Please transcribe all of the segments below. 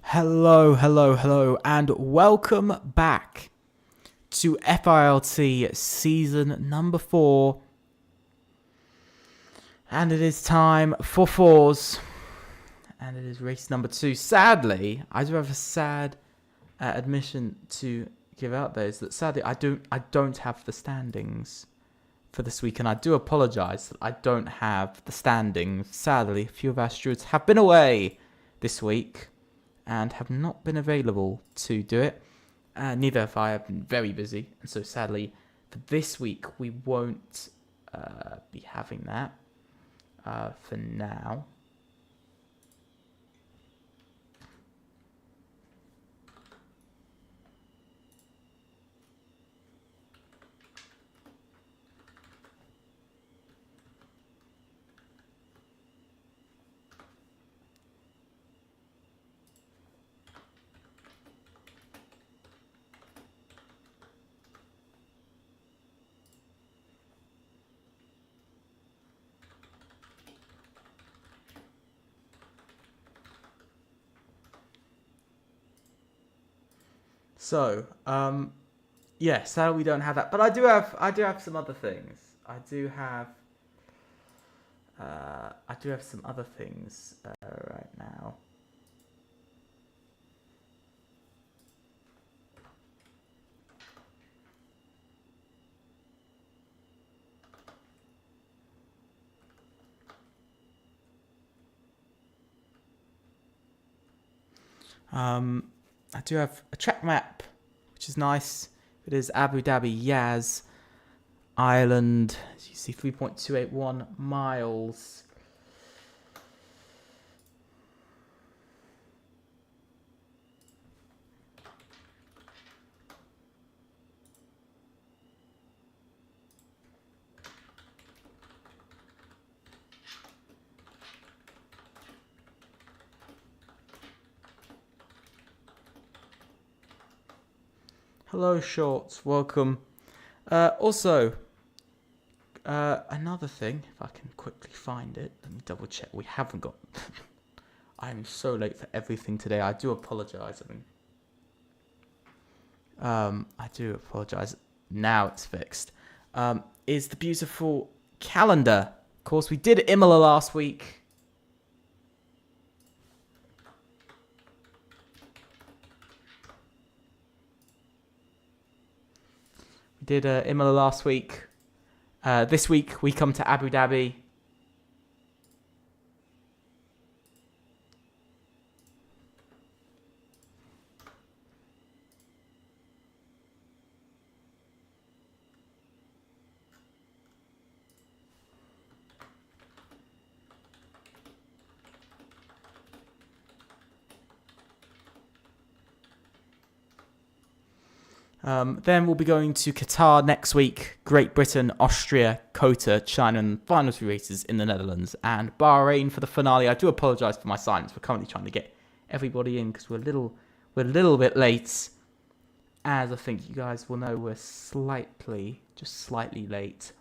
Hello, and welcome back to FRLT season number 4. And it is time for fours, and it is race number 2. Sadly, I do have a sad admission to give out there, is that sadly I don't have the standings for this week, and I do apologise that I don't have the standings. Sadly, a few of our stewards have been away this week and have not been available to do it. Neither have I. Have been very busy, and so sadly for this week we won't be having that for now. So, yeah, sadly we don't have that, but I do have some other things. I do have some other things right now. I do have a track map, which is nice. It is Abu Dhabi, Yaz, Ireland. As you see, 3.281 miles. Hello, Shorts. Welcome. Also, another thing, if I can quickly find it, let me double check. We haven't got. I'm so late for everything today. I do apologise. I do apologise. Now it's fixed. Is the beautiful calendar. Of course, we did Imola last week. We did Imola last week. This week we come to Abu Dhabi. Then we'll be going to Qatar next week, Great Britain, Austria, Kota, China, and final 2 races in the Netherlands, and Bahrain for the finale. I do apologise for my silence. We're currently trying to get everybody in because we're a little bit late. As I think you guys will know, we're just slightly late.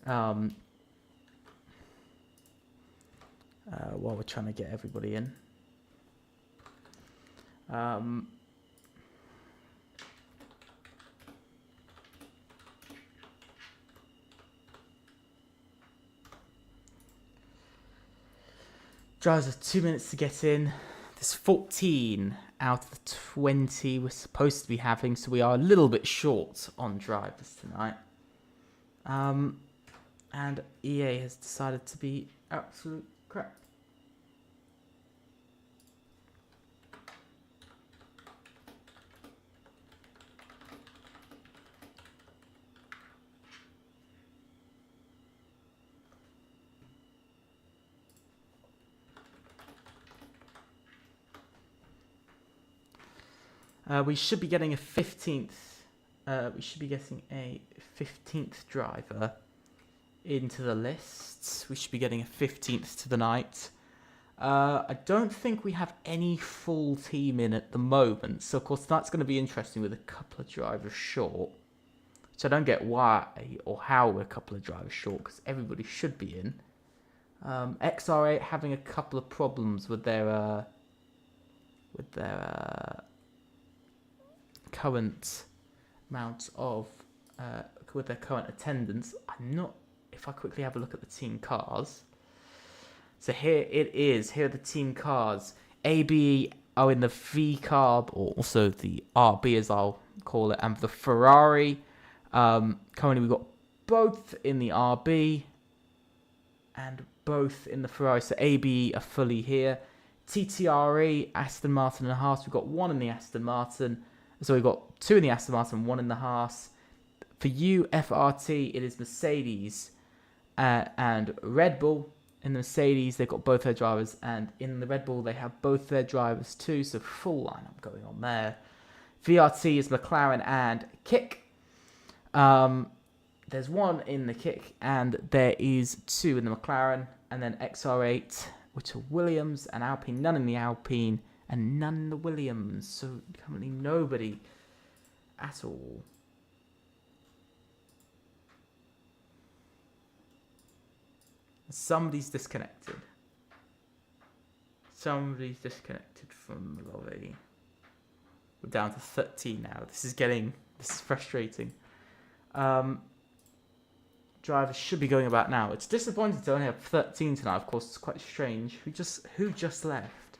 While we're trying to get everybody in. Drives us 2 minutes to get in. There's 14 out of the 20 we're supposed to be having, so we are a little bit short on drivers tonight. And EA has decided to be absolute crap. We should be getting a 15th. We should be getting a 15th driver into the lists. We should be getting a 15th to the night. I don't think we have any full team in at the moment. So, of course, that's going to be interesting with a couple of drivers short. So I don't get why or how we're a couple of drivers short, because everybody should be in. XR8 having a couple of problems with their with their current amount of with their current attendance. I'm not. If I quickly have a look at the team cars. So here it is. Here are the team cars. ABE are in the V carb, or also the RB as I'll call it, and the Ferrari. Currently we've got both in the RB and both in the Ferrari. So ABE are fully here. TTRE, Aston Martin and Haas. We've got one in the Aston Martin. So we've got two in the Aston Martin, one in the Haas. For you, FRT, it is Mercedes and Red Bull. In the Mercedes, they've got both their drivers, and in the Red Bull, they have both their drivers too, so full lineup going on there. VRT is McLaren and Kick. There's one in the Kick, and there is two in the McLaren, and then XR8, which are Williams and Alpine. None in the Alpine, and none in the Williams, so currently nobody at all. Somebody's disconnected. Somebody's disconnected from the lobby. We're down to 13 now. This is frustrating. Drivers should be going about now. It's disappointing to only have 13 tonight. Of course, it's quite strange. Who just left?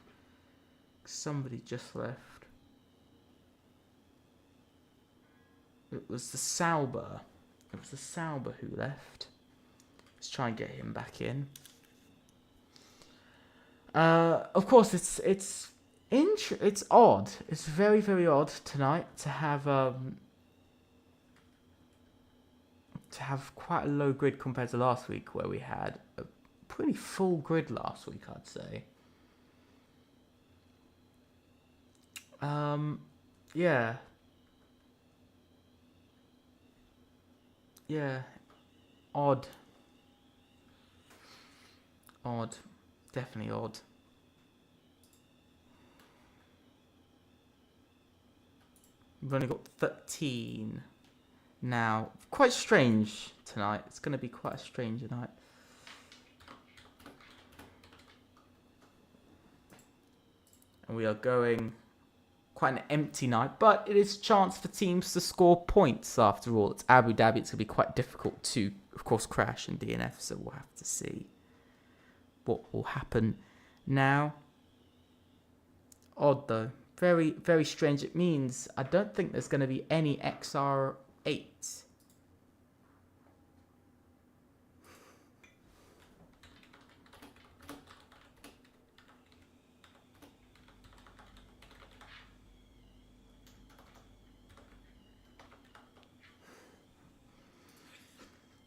Somebody just left. It was the Sauber. It was the Sauber who left. Let's try and get him back in. Of course, it's odd. It's very, very odd tonight to have quite a low grid compared to last week, where we had a pretty full grid last week, I'd say. Yeah. Yeah. Odd. Odd. Definitely odd. We've only got 13 now. Quite strange tonight. It's going to be quite a strange night. And we are going quite an empty night, but it is a chance for teams to score points after all. It's Abu Dhabi. It's going to be quite difficult to, of course, crash in DNF, so we'll have to see what will happen now. Odd though. Very, very strange. It means I don't think there's going to be any XR8.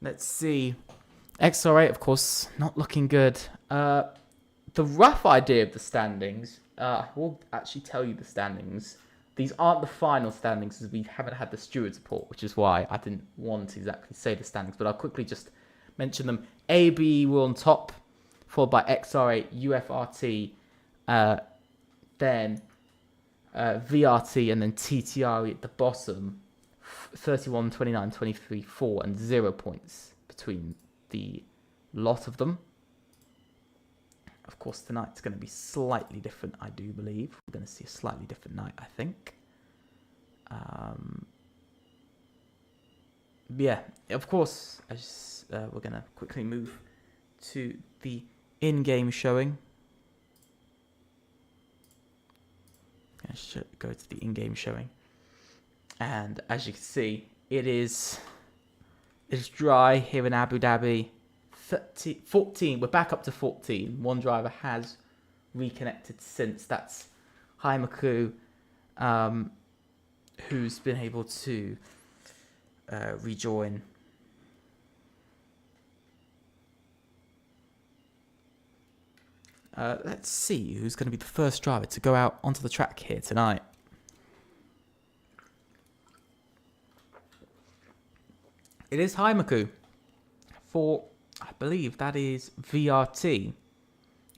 Let's see. XR8, of course, not looking good. The rough idea of the standings, I will actually tell you the standings. These aren't the final standings, as we haven't had the stewards report, which is why I didn't want to exactly say the standings, but I'll quickly just mention them. AB were on top, followed by XR8, UFRT, then VRT, and then TTRE at the bottom. 31, 29, 23, 4, and 0 points between the lot of them. Of course, tonight's going to be slightly different, I do believe. We're going to see a slightly different night, I think. Yeah, of course, we're going to quickly move to the in-game showing. I should go to the in-game showing. And as you can see, it's dry here in Abu Dhabi. 14, we're back up to 14. One driver has reconnected since. That's Haimaku, who's been able to rejoin. Let's see who's going to be the first driver to go out onto the track here tonight. It is Haimaku for, I believe that is VRT.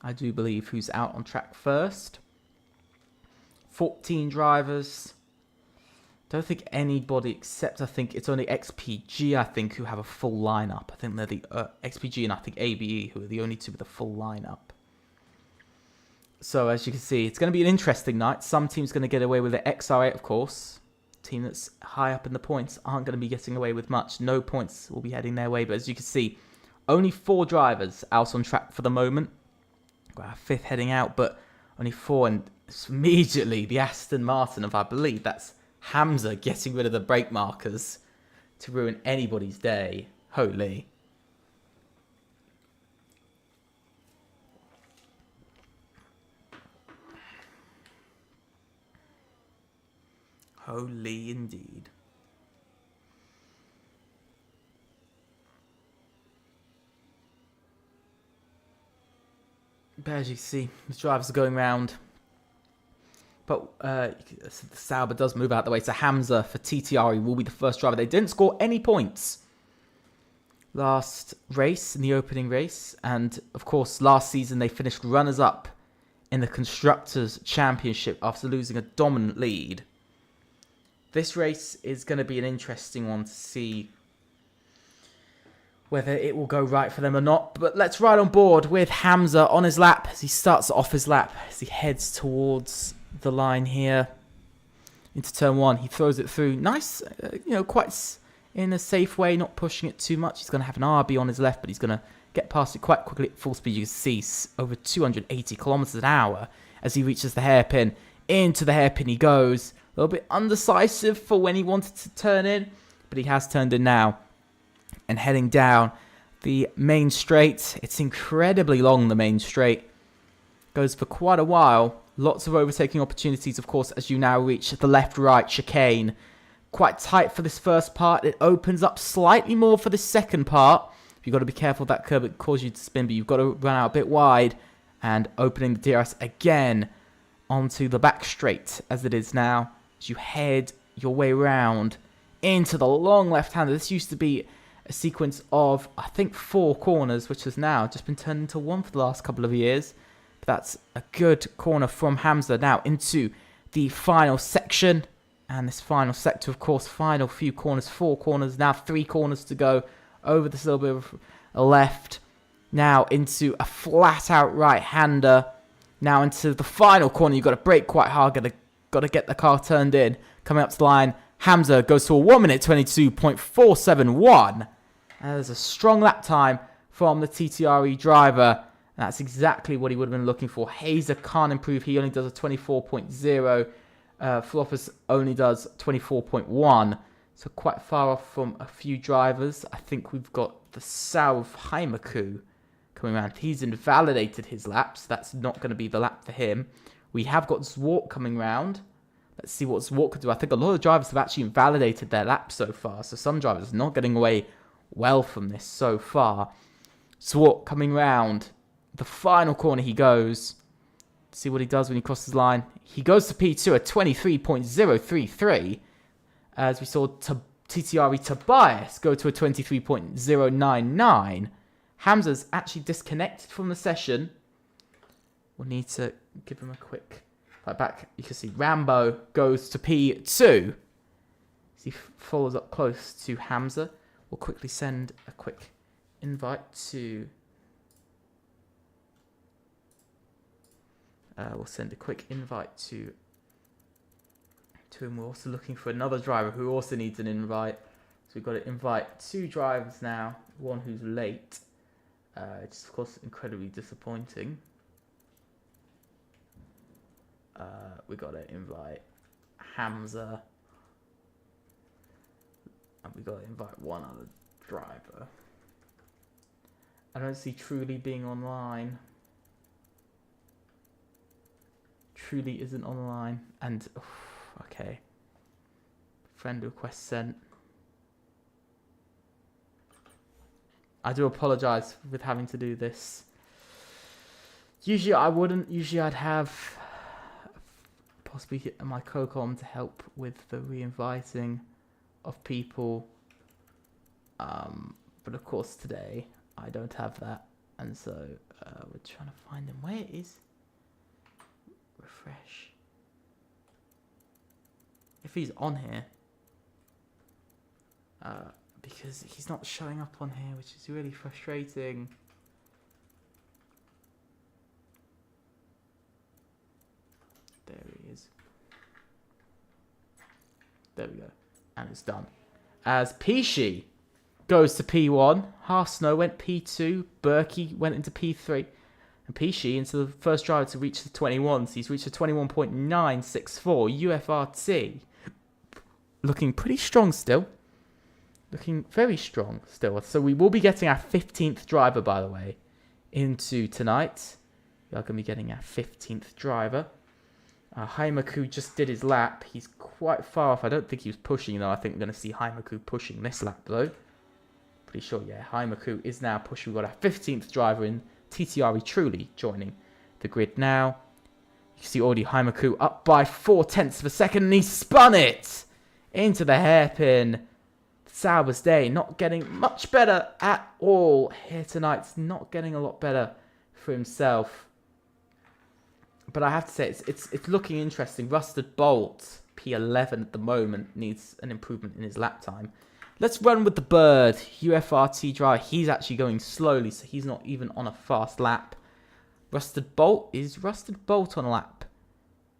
I do believe who's out on track first. 14 drivers. Don't think anybody except, I think it's only XPG, I think, who have a full lineup. I think they're the XPG and I think ABE who are the only two with a full lineup. So as you can see, it's going to be an interesting night. Some team's going to get away with the XR8, of course. Team that's high up in the points aren't going to be getting away with much. No points will be heading their way. But as you can see, only 4 drivers out on track for the moment. Got our 5th heading out, but only 4. And immediately the Aston Martin of, I believe that's Hamza, getting rid of the brake markers to ruin anybody's day. Holy. Holy indeed. But as you see, the drivers are going round. But the Sauber does move out the way. So Hamza for TTRE will be the first driver. They didn't score any points last race, in the opening race. And of course, last season they finished runners-up in the Constructors' Championship after losing a dominant lead. This race is going to be an interesting one to see whether it will go right for them or not. But let's ride on board with Hamza on his lap as he starts off his lap, as he heads towards the line here into turn 1. He throws it through. Nice, quite in a safe way, not pushing it too much. He's going to have an RB on his left, but he's going to get past it quite quickly at full speed. You can see over 280 kilometers an hour as he reaches the hairpin. Into the hairpin he goes. A little bit undecisive for when he wanted to turn in, but he has turned in now. And heading down the main straight. It's incredibly long, the main straight. Goes for quite a while. Lots of overtaking opportunities, of course, as you now reach the left-right chicane. Quite tight for this first part. It opens up slightly more for the second part. You've got to be careful of that curb. It causes you to spin, but you've got to run out a bit wide. And opening the DRS again onto the back straight, as it is now. As you head your way round into the long left-hander. This used to be a sequence of, I think, 4 corners, which has now just been turned into 1 for the last couple of years. But that's a good corner from Hamza. Now into the final section. And this final sector, of course, final few corners, 4 corners, now 3 corners to go. Over this little bit of a left. Now into a flat-out right-hander. Now into the final corner. You've got to brake quite hard. Got to get the car turned in. Coming up to the line. Hamza goes to a 1:22.471. There's a strong lap time from the TTRE driver. That's exactly what he would have been looking for. Hazer can't improve. He only does a 24.0. Floppers only does 24.1. So quite far off from a few drivers. I think we've got the South Haimaku coming around. He's invalidated his lap, so that's not going to be the lap for him. We have got Zwart coming round. Let's see what Zwart could do. I think a lot of drivers have actually invalidated their laps so far. So some drivers are not getting away well from this so far. Zwart coming round. The final corner he goes. Let's see what he does when he crosses the line. He goes to P2 at 23.033. As we saw TTRE Tobias go to a 23.099. Hamza's actually disconnected from the session. We'll need to give him a quick right back. You can see Rambo goes to P2. As he follows up close to Hamza. We'll quickly send a quick invite to... we'll send a quick invite to him. We're also looking for another driver who also needs an invite. So we've got to invite 2 drivers now. One who's late. It's of course incredibly disappointing. We got to invite Hamza. And we got to invite one other driver. I don't see Truly being online. Truly isn't online. And, okay. Friend request sent. I do apologise with having to do this. Usually I wouldn't. Usually I'd have possibly my co-com to help with the re-inviting of people. But of course today I don't have that. And so we're trying to find him. Where is... Refresh. If he's on here. Because he's not showing up on here, which is really frustrating. was done. As Pishi goes to P1, Harsnow went P2, Berkey went into P3, and Pishi into the first driver to reach the 21s. He's reached a 21.964 UFRT. Looking pretty strong still. Looking very strong still. So we will be getting our 15th driver, by the way, into tonight. We are going to be getting our 15th driver. Haimaku just did his lap. He's quite far off. I don't think he was pushing, though. I think we're going to see Haimaku pushing this lap, though. Pretty sure, yeah. Haimaku is now pushing. We've got our 15th driver in. TTRE truly joining the grid now. You can see already Haimaku up by 0.4 of a second, and he spun it into the hairpin. Sauber's day not getting much better at all here tonight. It's not getting a lot better for himself. But I have to say, it's looking interesting. Rusted Bolt, P11 at the moment, needs an improvement in his lap time. Let's run with the Bird, UFRT driver. He's actually going slowly, so he's not even on a fast lap. Rusted Bolt, is Rusted Bolt on a lap?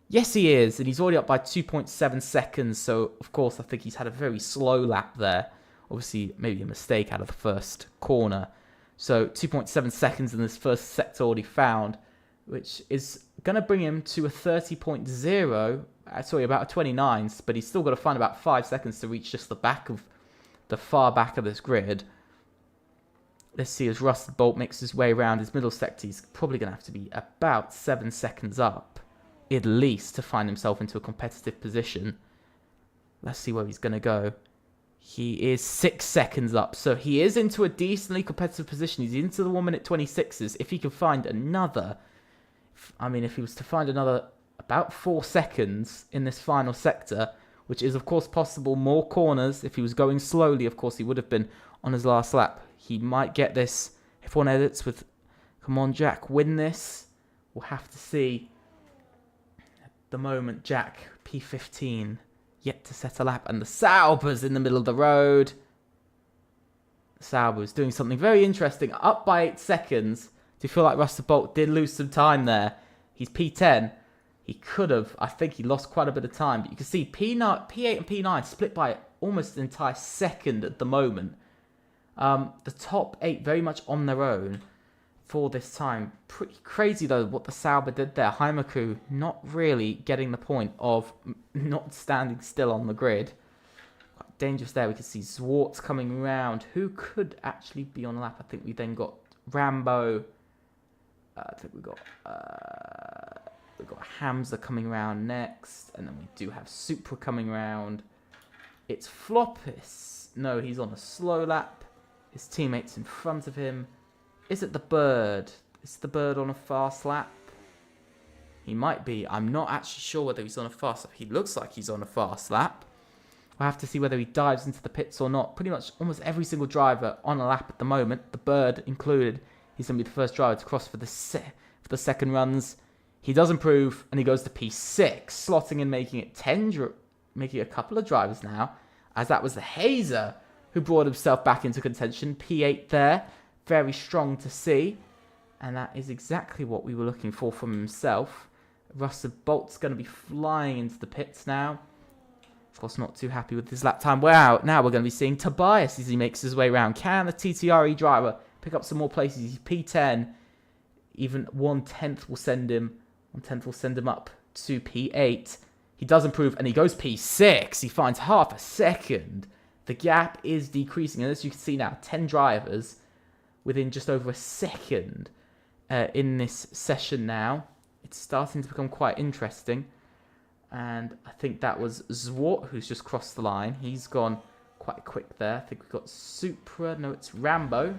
Yes, he is, and he's already up by 2.7 seconds, so of course I think he's had a very slow lap there. Obviously, maybe a mistake out of the first corner. So 2.7 seconds in this first sector already found, which is going to bring him to a 30.0, sorry, about a 29s, but he's still got to find about 5 seconds to reach just the far back of this grid. Let's see, as Rusted Bolt makes his way around his middle sector, he's probably going to have to be about 7 seconds up, at least, to find himself into a competitive position. Let's see where he's going to go. He is 6 seconds up, so he is into a decently competitive position. He's into the 1 minute 26s. If he can find another, if he was to find another about 4 seconds in this final sector, which is of course possible, more corners. If he was going slowly, of course he would have been on his last lap. He might get this. F1 edits with, come on Jack, win this. We'll have to see. At the moment, Jack, P15, yet to set a lap, and the Sauber's in the middle of the road. Sauber's doing something very interesting, up by 8 seconds. Do you feel like Rusted Bolt did lose some time there? He's P10. He could have. I think he lost quite a bit of time. But you can see P8 and P9 split by almost an entire second at the moment. The top 8 very much on their own for this time. Pretty crazy, though, what the Sauber did there. Haimaku not really getting the point of not standing still on the grid. Quite dangerous there. We can see Zwartz coming around. Who could actually be on a lap? I think we then got Rambo. I think we've got Hamza coming around next, and then we do have Supra coming around. It's Floppis. No, he's on a slow lap. His teammates in front of him. Is it the Bird? Is the Bird on a fast lap? He might be. I'm not actually sure whether he's on a fast lap. He looks like he's on a fast lap. We'll have to see whether he dives into the pits or not. Pretty much almost every single driver on a lap at the moment, the Bird included. He's going to be the first driver to cross for the second runs. He does improve, and he goes to P6, slotting in, making it making a couple of drivers now, as that was the Hazer who brought himself back into contention. P8 there, very strong to see, and that is exactly what we were looking for from himself. Rusted Bolt's going to be flying into the pits now. Of course, not too happy with his lap time. Wow, now we're going to be seeing Tobias as he makes his way around. Can the TTRE driver pick up some more places? He's P10. Even 1/10 will send him. 1/10 will send him up to P8. He does improve, and he goes P6. He finds half a second. The gap is decreasing, and as you can see now, 10 drivers within just over a second in this session now. It's starting to become quite interesting. And I think that was Zwart who's just crossed the line. He's gone quite quick there. I think we've got Supra. No, it's Rambo.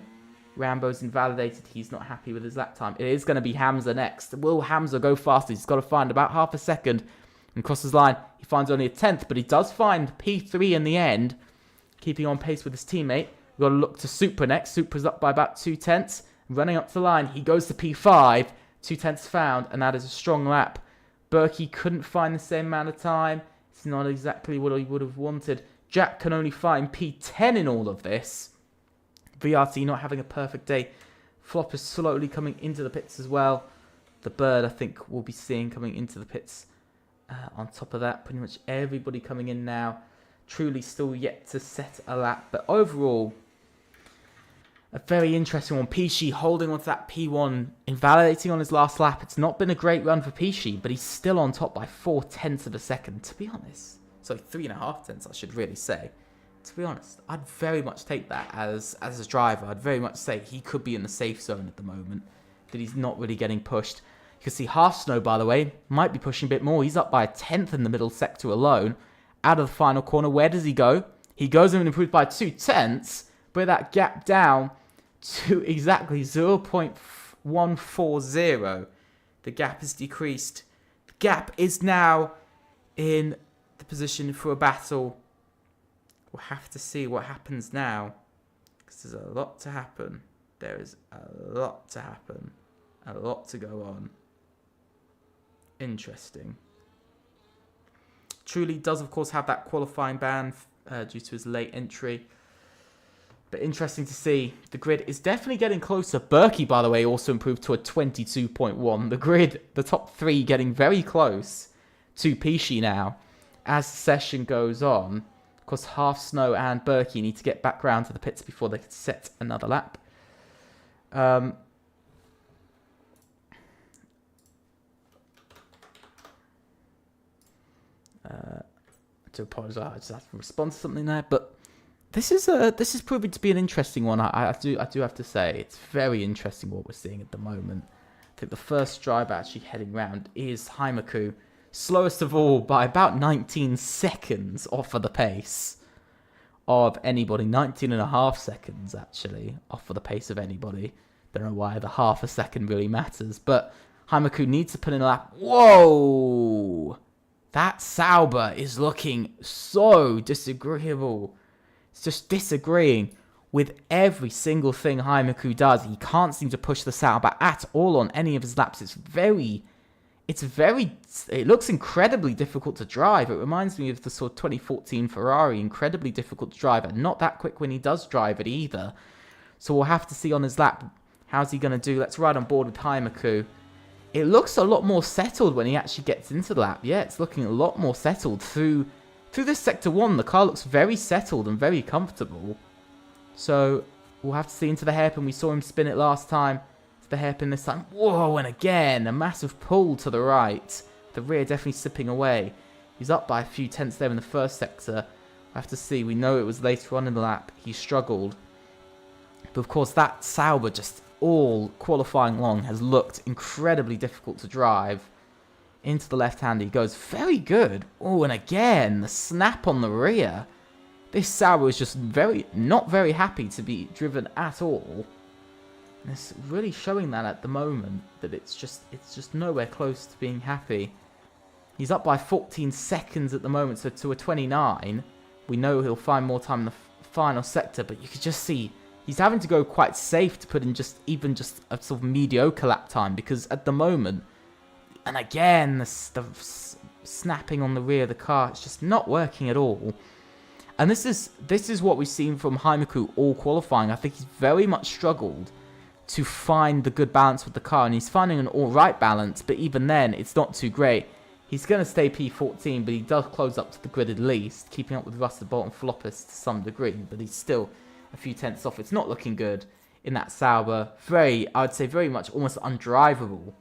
Rambo's invalidated. He's not happy with his lap time. It is going to be Hamza next. Will Hamza go faster? He's got to find about half a second and cross his line. He finds only a 10th, but he does find P3 in the end, keeping on pace with his teammate. We've got to look to Supra next. Supra's up by about 2/10. Running up to the line, he goes to P5. 2/10 found, and that is a strong lap. Berkey couldn't find the same amount of time. It's not exactly what he would have wanted. Jack can only find P10 in all of this. VRT not having a perfect day. Flop is slowly coming into the pits as well. The Bird, I think, we'll be seeing coming into the pits. On top of that, pretty much everybody coming in now. Truly still yet to set a lap. But overall, a very interesting one. Pishi holding on to that P1, invalidating on his last lap. It's not been a great run for Pishi, but he's still on top by 0.4 of a second. To be honest, sorry, 3.5 tenths, I should really say. To be honest, I'd very much take that as a driver. I'd very much say he could be in the safe zone at the moment, that he's not really getting pushed. You can see Half Snow, by the way, might be pushing a bit more. He's up by 1/10 in the middle sector alone. Out of the final corner, where does he go? He goes in and improves by 0.2, but that gap down to exactly 0.140. The gap is decreased. The gap is now in the position for a battle. We'll have to see what happens now, because there's a lot to happen. There is a lot to happen. A lot to go on. Interesting. Truly does, of course, have that qualifying ban due to his late entry. But interesting to see. The grid is definitely getting closer. Berkey, by the way, also improved to a 22.1. The grid, the top three, getting very close to Pishi now as the session goes on. Of course, Half Snow and Berkey need to get back round to the pits before they can set another lap. I do apologise. I just have to respond to something there, but this is proving to be an interesting one. I do have to say it's very interesting what we're seeing at the moment. I think the first driver actually heading round is Haimaku, slowest of all by about 19 seconds off of the pace of anybody. 19.5 seconds actually off of the pace of anybody. Don't know why the half a second really matters, but Haimaku needs to put in a lap. Whoa! That Sauber is looking so disagreeable. It's just disagreeing with every single thing Haimaku does. He can't seem to push the Sauber at all on any of his laps. It looks incredibly difficult to drive. It reminds me of the sort of 2014 Ferrari. Incredibly difficult to drive, and not that quick when he does drive it either. So we'll have to see on his lap, how's he going to do? Let's ride on board with Haimaku. It looks a lot more settled when he actually gets into the lap. Yeah, it's looking a lot more settled through this Sector 1. The car looks very settled and very comfortable. So we'll have to see into the hairpin. We saw him spin it last time. To the hairpin this time. Whoa, and again, a massive pull to the right. The rear definitely slipping away. He's up by a few tenths there in the first sector. We'll have to see. We know it was later on in the lap. He struggled. But of course, that Sauber just all qualifying long has looked incredibly difficult to drive. Into the left-hander he goes. Very good. Oh, and again, the snap on the rear. This Sauber is just not very happy to be driven at all. And it's really showing that at the moment, that it's just nowhere close to being happy. He's up by 14 seconds at the moment, so to a 29. We know he'll find more time in the final sector, but you could just see he's having to go quite safe to put in even just a sort of mediocre lap time, because at the moment, and again, the snapping on the rear of the car, it's just not working at all. And this is what we've seen from Haimaku all qualifying. I think he's very much struggled to find the good balance with the car, and he's finding an alright balance, but even then, it's not too great. He's going to stay P14, but he does close up to the grid at least, keeping up with Rusted Bolt and Floppus to some degree, but he's still a few tenths off. It's not looking good in that Sauber. I would say very much almost undrivable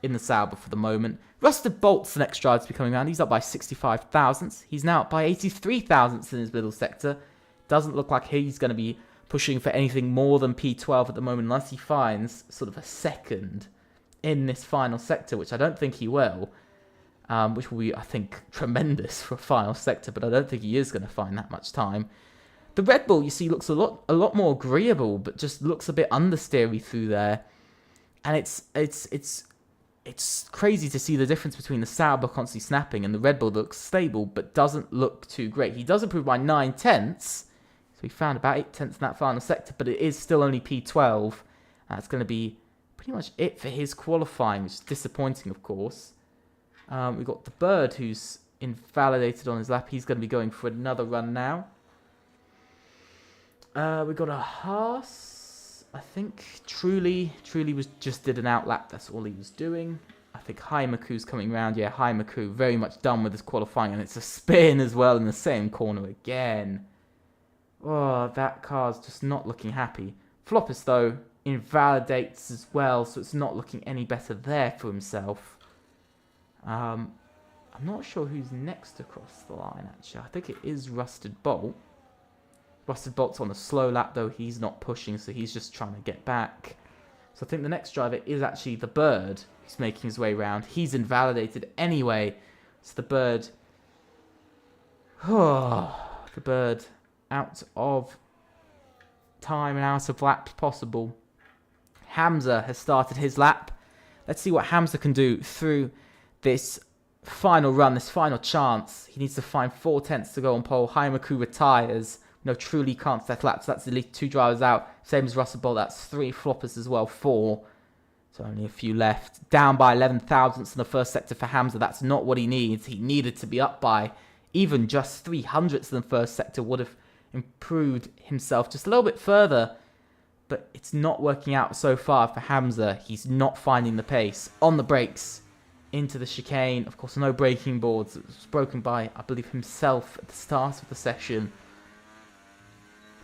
in the Sauber for the moment. Rusted Bolt's the next driver to be coming around. He's up by 65 thousandths. He's now up by 83 thousandths in his middle sector. Doesn't look like he's going to be pushing for anything more than P12 at the moment, unless he finds sort of a second in this final sector, which I don't think he will, which will be, I think, tremendous for a final sector, but I don't think he is going to find that much time. The Red Bull, you see, looks a lot more agreeable, but just looks a bit understeery through there, and it's crazy to see the difference between the Sauber constantly snapping and the Red Bull looks stable, but doesn't look too great. He does improve by 9 tenths. So we found about 8 tenths in that final sector, but it is still only P12. That's going to be pretty much it for his qualifying, which is disappointing, of course. We've got the Bird, who's invalidated on his lap. He's going to be going for another run now. We've got a Haas, I think. Truly did an outlap. That's all he was doing. I think Haimaku's coming round. Yeah, Haimaku very much done with his qualifying. And it's a spin as well in the same corner again. Oh, that car's just not looking happy. Floppus, though, invalidates as well. So it's not looking any better there for himself. I'm not sure who's next across the line, actually. I think it is Rusted Bolt. Rusted Bolt's on a slow lap, though. He's not pushing, so he's just trying to get back. So I think the next driver is actually the Bird, who's making his way around. He's invalidated anyway. So the Bird... Oh, the Bird out of time and out of laps possible. Hamza has started his lap. Let's see what Hamza can do through this final run, this final chance. He needs to find 4 tenths to go on pole. Haimaku retires. No, truly can't settle laps. So that's at least 2 drivers out. Same as Russell Bolt. That's 3 floppers as well. 4. So only a few left. Down by 11 thousandths in the first sector for Hamza. That's not what he needs. He needed to be up by even just 300ths in the first sector. Would have improved himself just a little bit further. But it's not working out so far for Hamza. He's not finding the pace. On the brakes. Into the chicane. Of course, no braking boards. It was broken by, I believe, himself at the start of the session.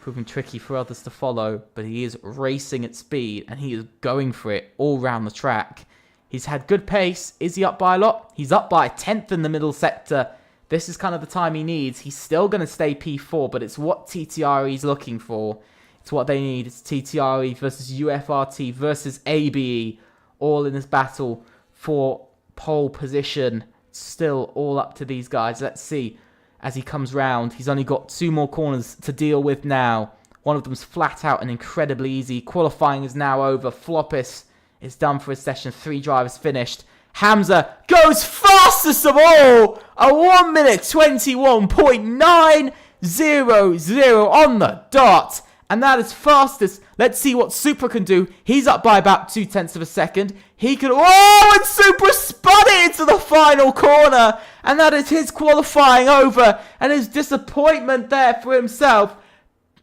Proving tricky for others to follow, but he is racing at speed and he is going for it all round the track. He's had good pace. Is he up by a lot? He's up by a 10th in the middle sector. This is kind of the time he needs. He's still going to stay P4, but it's what TTRE is looking for. It's what they need. It's TTRE versus UFRT versus ABE, all in this battle for pole position. Still all up to these guys. Let's see. As he comes round, he's only got 2 more corners to deal with now. One of them's flat out and incredibly easy. Qualifying is now over. Floppis is done for his session. 3 drivers finished. Hamza goes fastest of all. A 1 minute 21.900 on the dot. And that is fastest. Let's see what Supra can do. He's up by about 2 tenths of a second. He can... Oh, and Supra spun it into the final corner. And that is his qualifying over. And his disappointment there for himself.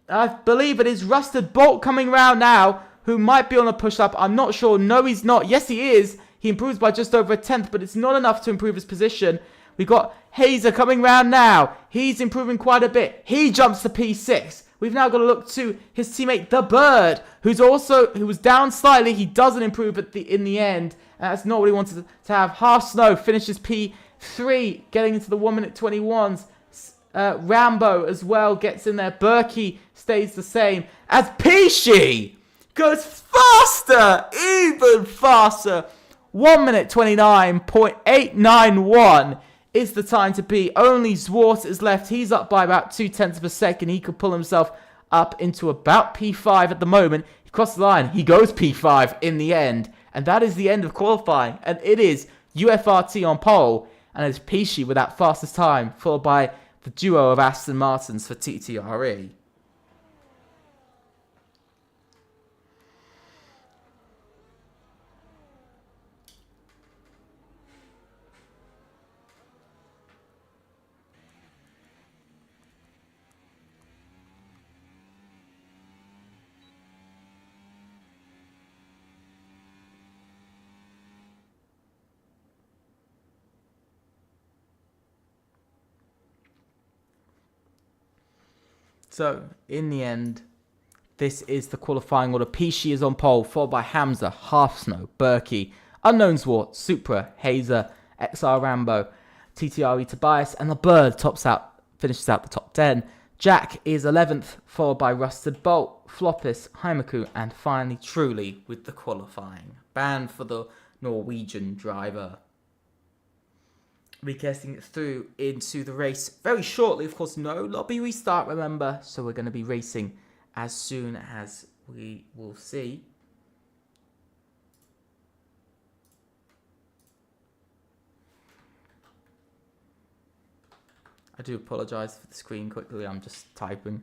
I believe it is Rusted Bolt coming round now, who might be on a push-up. I'm not sure. No, he's not. Yes, he is. He improves by just over a tenth, but it's not enough to improve his position. We've got Hazer coming round now. He's improving quite a bit. He jumps to P6. We've now got to look to his teammate, the Bird, who was down slightly. He doesn't improve in the end. And that's not what he wanted to have. Half Snow finishes P3, getting into the 1 minute 21s. Rambo as well gets in there. Berkey stays the same. As Pishi goes faster, even faster. 1 minute 29.891 is the time to be. Only Zwart is left. He's up by about 2 tenths of a second. He could pull himself up into about P5 at the moment. He crosses the line. He goes P5 in the end. And that is the end of qualifying. And it is UFRT on pole. And it's Pishi with that fastest time, followed by the duo of Aston Martins for TTRE. So, in the end, this is the qualifying order. Pishi is on pole, followed by Hamza, Half Snow, Berkey, Unknown Zwart, Supra, Hazer, XR Rambo, TTRE Tobias, and the Bird finishes out the top 10. Jack is 11th, followed by Rusted Bolt, Floppis, Haimaku, and finally Truly with the qualifying. Ban for the Norwegian driver. We'll be getting it through into the race very shortly. Of course, no lobby restart, remember. So we're going to be racing as soon as we will see. I do apologise for the screen quickly. I'm just typing.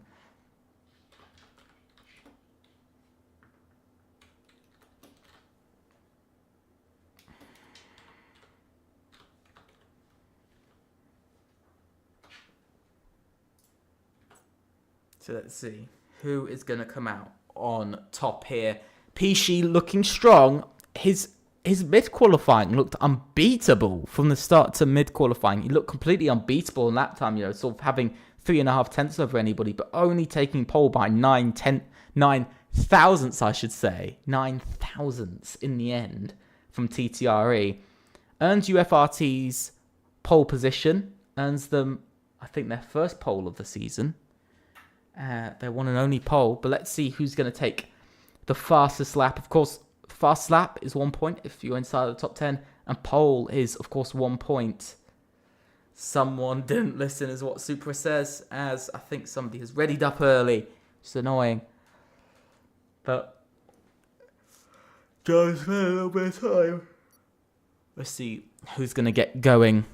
So let's see who is going to come out on top here. Pishi looking strong. His his mid-qualifying looked unbeatable from the start to mid-qualifying. He looked completely unbeatable in that time, sort of having 3.5 tenths over anybody, but only taking pole by 9 thousandths, I should say. 9 thousandths in the end from TTRE. Earns UFRT's pole position. Earns them, I think, their first pole of the season. Their one and only pole. But let's see who's going to take the fastest lap. Of course, fast lap is 1 point if you're inside the top 10. And pole is, of course, 1 point. Someone didn't listen is what Supra says, as I think somebody has readied up early. It's annoying. But just spend a little bit of time. Let's see who's going to get going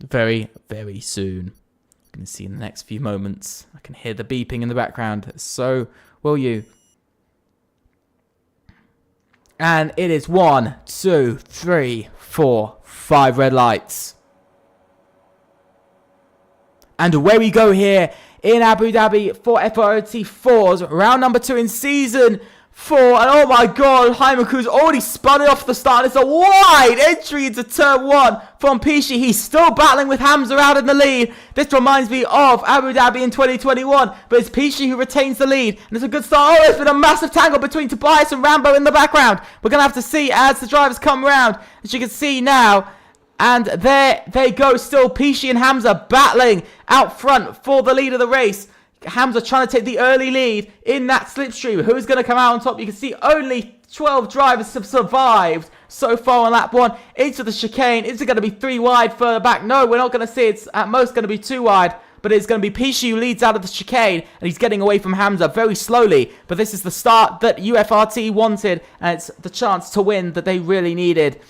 very, very soon. I'm going to see in the next few moments. I can hear the beeping in the background. So will you. And it is 1, 2, 3, 4, 5 red lights. And away we go here in Abu Dhabi for FRLT 4's round number 2 in season 4. And oh my god, Haimaku's already spun it off the start. It's a wide entry into turn 1 from Pishi. He's still battling with Hamza out in the lead. This reminds me of Abu Dhabi in 2021. But it's Pishi who retains the lead. And it's a good start. Oh, there's been a massive tangle between Tobias and Rambo in the background. We're going to have to see as the drivers come around. As you can see now. And there they go still. Pishi and Hamza battling out front for the lead of the race. Hamza trying to take the early lead in that slipstream. Who's going to come out on top? You can see only 12 drivers have survived so far on lap 1 into the chicane. Is it going to be 3 wide further back? No, we're not going to see. It's at most going to be 2 wide. But it's going to be Pishi who leads out of the chicane. And he's getting away from Hamza very slowly. But this is the start that UFRT wanted. And it's the chance to win that they really needed.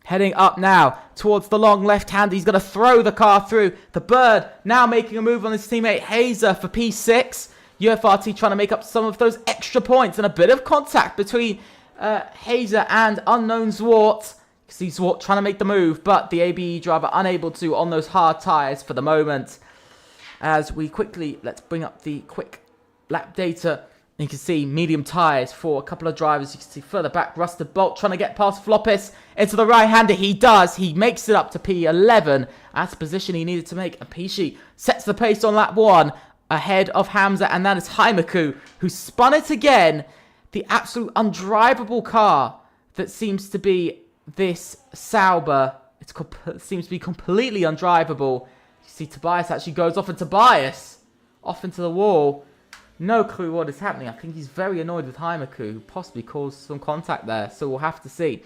Heading up now towards the long left hand. He's going to throw the car through. The Bird now making a move on his teammate Hazer for P6. UFRT trying to make up some of those extra points. And a bit of contact between Hazer and Unknown Zwart. You see Zwart trying to make the move. But the ABE driver unable to on those hard tyres for the moment. As we quickly, let's bring up the quick lap data. You can see medium tyres for a couple of drivers. You can see further back, Rusted Bolt trying to get past Floppis into the right-hander. He does. He makes it up to P11. That's the position he needed to make. And Pishi sets the pace on lap 1 ahead of Hamza. And that is Haimaku, who spun it again. The absolute undrivable car that seems to be this Sauber. It seems to be completely undrivable. You see Tobias actually goes off, and Tobias off into the wall. No clue what is happening. I think he's very annoyed with Haimaku, who possibly caused some contact there. So we'll have to see.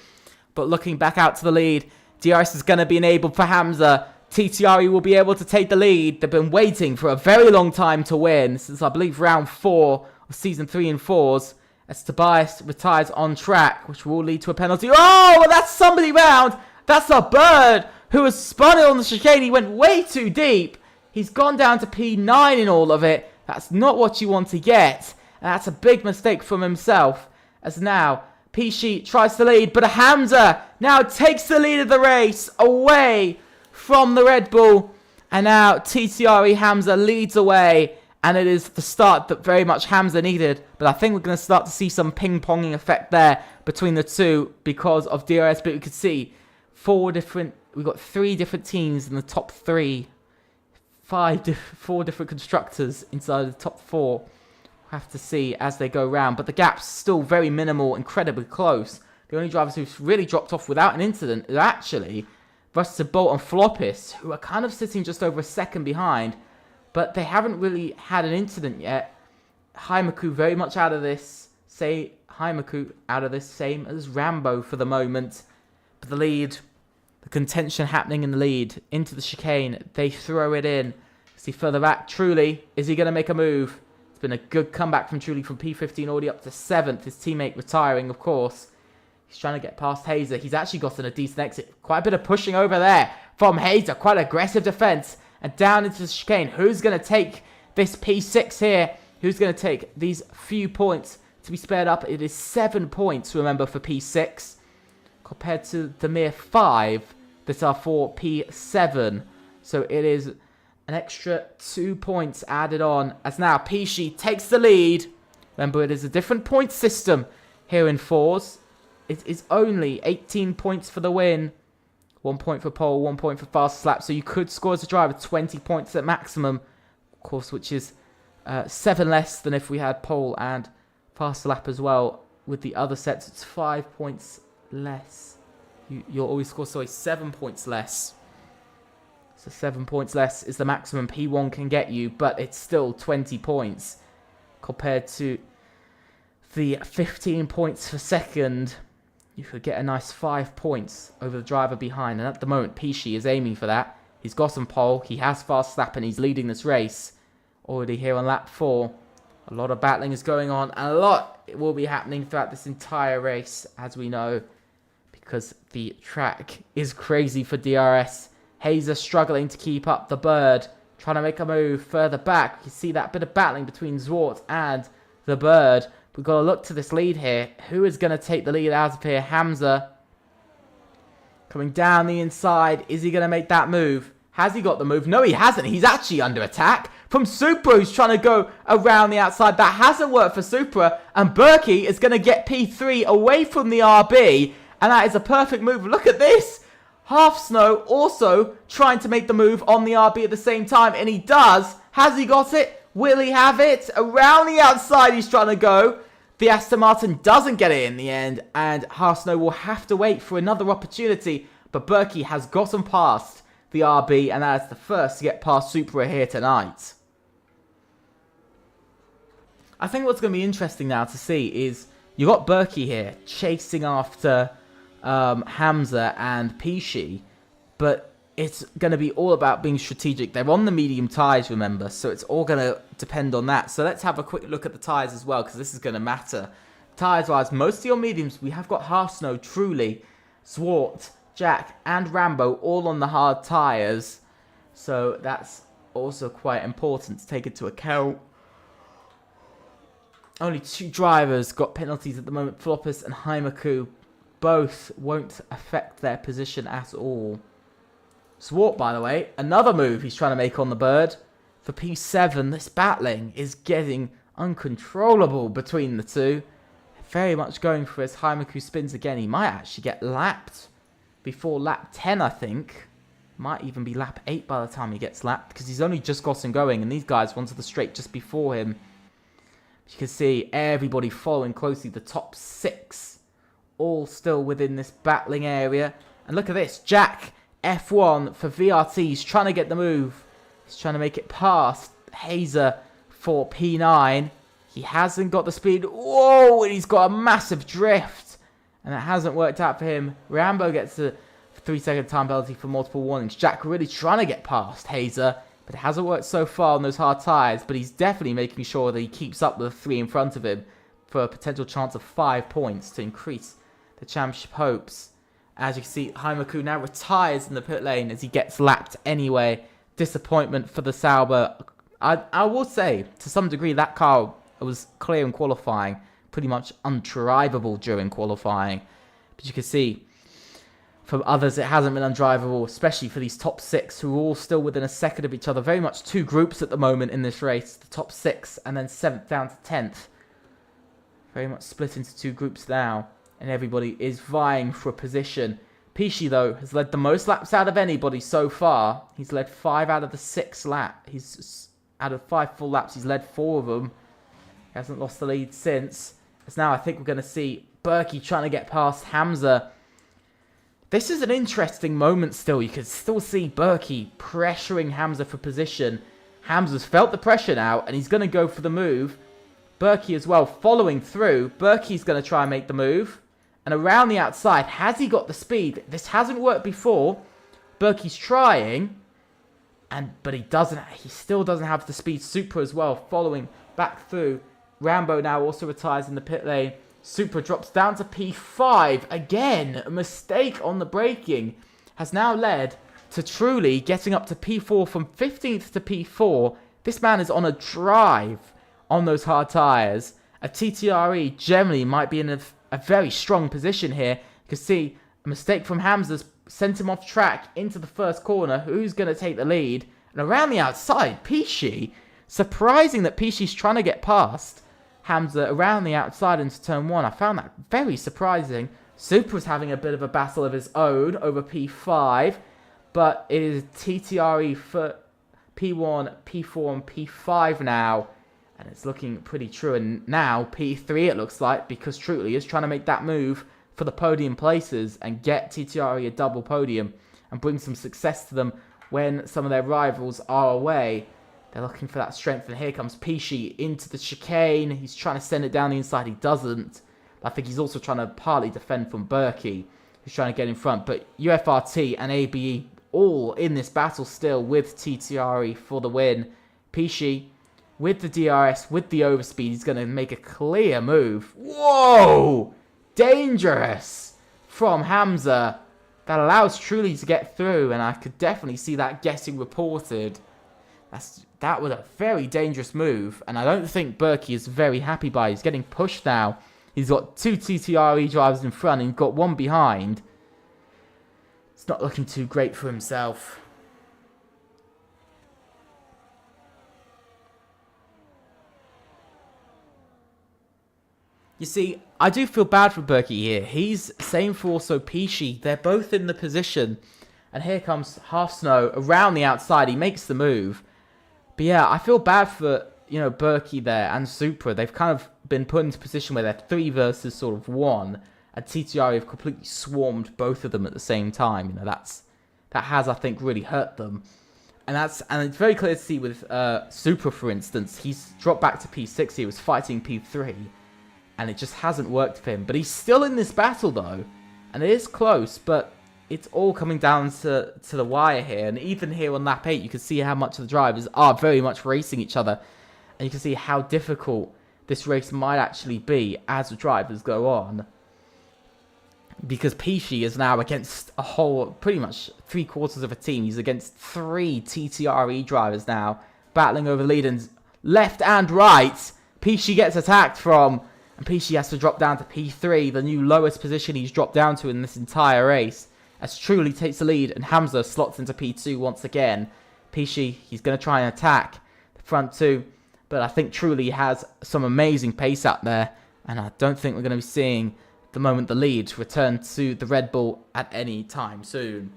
But looking back out to the lead, DRS is going to be enabled for Hamza. TTRE will be able to take the lead. They've been waiting for a very long time to win, since I believe round 4 of season 3 and 4's. As Tobias retires on track, which will lead to a penalty. Oh, well, that's somebody round. That's a Bird who has spun it on the chicane. He went way too deep. He's gone down to P9 in all of it. That's not what you want to get. And that's a big mistake from himself. As now, Pishi tries to lead. But Hamza now takes the lead of the race away from the Red Bull. And now TTRE Hamza leads away. And it is the start that very much Hamza needed. But I think we're going to start to see some ping-ponging effect there between the two because of DRS. But we could see we've got 3 different teams in the top 3. 4 different constructors inside the top 4. We'll have to see as they go round. But the gap's still very minimal, incredibly close. The only drivers who've really dropped off without an incident are actually Rusted Bolt and Floppis, who are kind of sitting just over a second behind. But they haven't really had an incident yet. Haimaku very much out of this. Haimaku out of this, same as Rambo for the moment. But the lead, the contention happening in the lead, into the chicane. They throw it in. See further back, Truly. Is he going to make a move? It's been a good comeback from Truly from P15 already up to 7th. His teammate retiring, of course. He's trying to get past Hazer. He's actually gotten a decent exit. Quite a bit of pushing over there from Hazer. Quite aggressive defense. And down into the chicane. Who's going to take this P6 here? Who's going to take these few points to be spared up? It is 7 points, remember, for P6. Compared to the mere 5 that are for P7. So it is an extra 2 points added on. As now Pishi takes the lead. Remember, it is a different point system here in 4s. It is only 18 points for the win. 1 point for pole, 1 point for fastest lap. So you could score as a driver 20 points at maximum. Of course, which is 7 less than if we had pole and faster lap as well. With the other sets, it's 5 points less. You'll always score, 7 points less. So 7 points less is the maximum P1 can get you, but it's still 20 points compared to the 15 points for second. You could get a nice 5 points over the driver behind, and at the moment, Pishi is aiming for that. He's got some pole, he has fast lap, and he's leading this race. Already here on lap 4. A lot of battling is going on, and a lot will be happening throughout this entire race, as we know, because the track is crazy for DRS. Hazer struggling to keep up the bird, trying to make a move further back. You see that bit of battling between Zwart and the bird. We've got to look to this lead here. Who is going to take the lead out of here? Hamza. Coming down the inside. Is he going to make that move? Has he got the move? No, he hasn't. He's actually under attack from Supra, who's trying to go around the outside. That hasn't worked for Supra. And Berkey is going to get P3 away from the RB. And that is a perfect move. Look at this. Half Snow also trying to make the move on the RB at the same time. And he does. Has he got it? Will he have it? Around the outside he's trying to go. The Aston Martin doesn't get it in the end. And Half Snow will have to wait for another opportunity. But Berkey has gotten past the RB. And that is the first to get past Supra here tonight. I think what's going to be interesting now to see is you got Berkey here chasing after Hamza and Pishi, but it's going to be all about being strategic. They're on the medium tyres, remember, so it's all going to depend on that. So let's have a quick look at the tyres as well, because this is going to matter. Tyres-wise, most of your mediums, we have got Half Snow, Truly, Zwart, Jack, and Rambo all on the hard tyres. So that's also quite important to take into account. Only 2 drivers got penalties at the moment, Floppus and Haimaku. Both won't affect their position at all. Zwart, by the way, another move he's trying to make on the bird. For P7, this battling is getting uncontrollable between the two. Very much going for his Haimaku spins again. He might actually get lapped before lap 10, I think. Might even be lap 8 by the time he gets lapped, because he's only just gotten going, and these guys wanted the straight just before him. You can see everybody following closely, the top 6, all still within this battling area. And look at this, Jack, F1 for VRT, he's trying to get the move. He's trying to make it past Hazer for P9. He hasn't got the speed. Whoa, and he's got a massive drift. And that hasn't worked out for him. Rambo gets a 3-second time penalty for multiple warnings. Jack really trying to get past Hazer, but it hasn't worked so far on those hard tyres. But he's definitely making sure that he keeps up with the 3 in front of him for a potential chance of 5 points to increase the championship hopes. As you can see, Haimaku now retires in the pit lane as he gets lapped anyway. Disappointment for the Sauber. I will say, to some degree, that car was clear in qualifying. Pretty much undrivable during qualifying. But you can see, from others, it hasn't been undrivable, especially for these top 6 who are all still within a second of each other. Very much 2 groups at the moment in this race. The top 6 and then 7th down to 10th. Very much split into 2 groups now. And everybody is vying for a position. Pishi, though, has led the most laps out of anybody so far. He's led 5 out of the 6 laps. He's out of 5 full laps, he's led 4 of them. He hasn't lost the lead since. As now I think we're going to see Berkey trying to get past Hamza. This is an interesting moment still. You can still see Berkey pressuring Hamza for position. Hamza's felt the pressure now, and he's going to go for the move. Berkey as well following through. Berkey's going to try and make the move. And around the outside, has he got the speed? This hasn't worked before. Berkey's trying. But he still doesn't have the speed. Supra as well, following back through. Rambo now also retires in the pit lane. Supra drops down to P5. Again, a mistake on the braking has now led to Truly getting up to P4 from 15th to P4. This man is on a drive on those hard tyres. A TTRE generally might be in a very strong position here. You can see a mistake from Hamza's sent him off track into the first corner. Who's going to take the lead? And around the outside, Pishi. Surprising that Pishi's trying to get past Hamza around the outside into turn 1. I found that very surprising. Supra's having a bit of a battle of his own over P5, but it is TTRE for P1, P4, and P5 now, and it's looking pretty true. And now P3 it looks like, because Truly is trying to make that move for the podium places and get TTRE a double podium and bring some success to them when some of their rivals are away. They're looking for that strength, and here comes Pishi into the chicane. He's trying to send it down the inside. He doesn't. I think he's also trying to partly defend from Berkey, who's trying to get in front. But UFRT and ABE all in this battle still with TTRE for the win. Pishi with the DRS, with the overspeed, he's going to make a clear move. Whoa! Dangerous from Hamza. That allows Truly to get through, and I could definitely see that getting reported. That was a very dangerous move, and I don't think Berkey is very happy by it. He's getting pushed now. He's got 2 TTRE drivers in front, and he's got 1 behind. It's not looking too great for himself. You see, I do feel bad for Berkey here. He's same for also Pishi. They're both in the position, and here comes Half Snow around the outside. He makes the move. But yeah, I feel bad for, Berkey there and Supra. They've kind of been put into a position where they're 3 versus sort of 1. And TTRE have completely swarmed both of them at the same time. That has, I think, really hurt them. And it's very clear to see with Supra, for instance. He's dropped back to P6. He was fighting P3. And it just hasn't worked for him. But he's still in this battle, though. And it is close, but it's all coming down to the wire here. And even here on lap 8, you can see how much of the drivers are very much racing each other. And you can see how difficult this race might actually be as the drivers go on. Because Pishi is now against a whole, pretty much 3/4 of a team. He's against 3 TTRE drivers now, battling over lead and left and right. Pishi gets attacked from, and Pishi has to drop down to P3, the new lowest position he's dropped down to in this entire race. As Truly takes the lead, and Hamza slots into P2 once again. Pishi, he's going to try and attack the front 2, but I think Truly has some amazing pace out there, and I don't think we're going to be seeing the moment the lead return to the Red Bull at any time soon.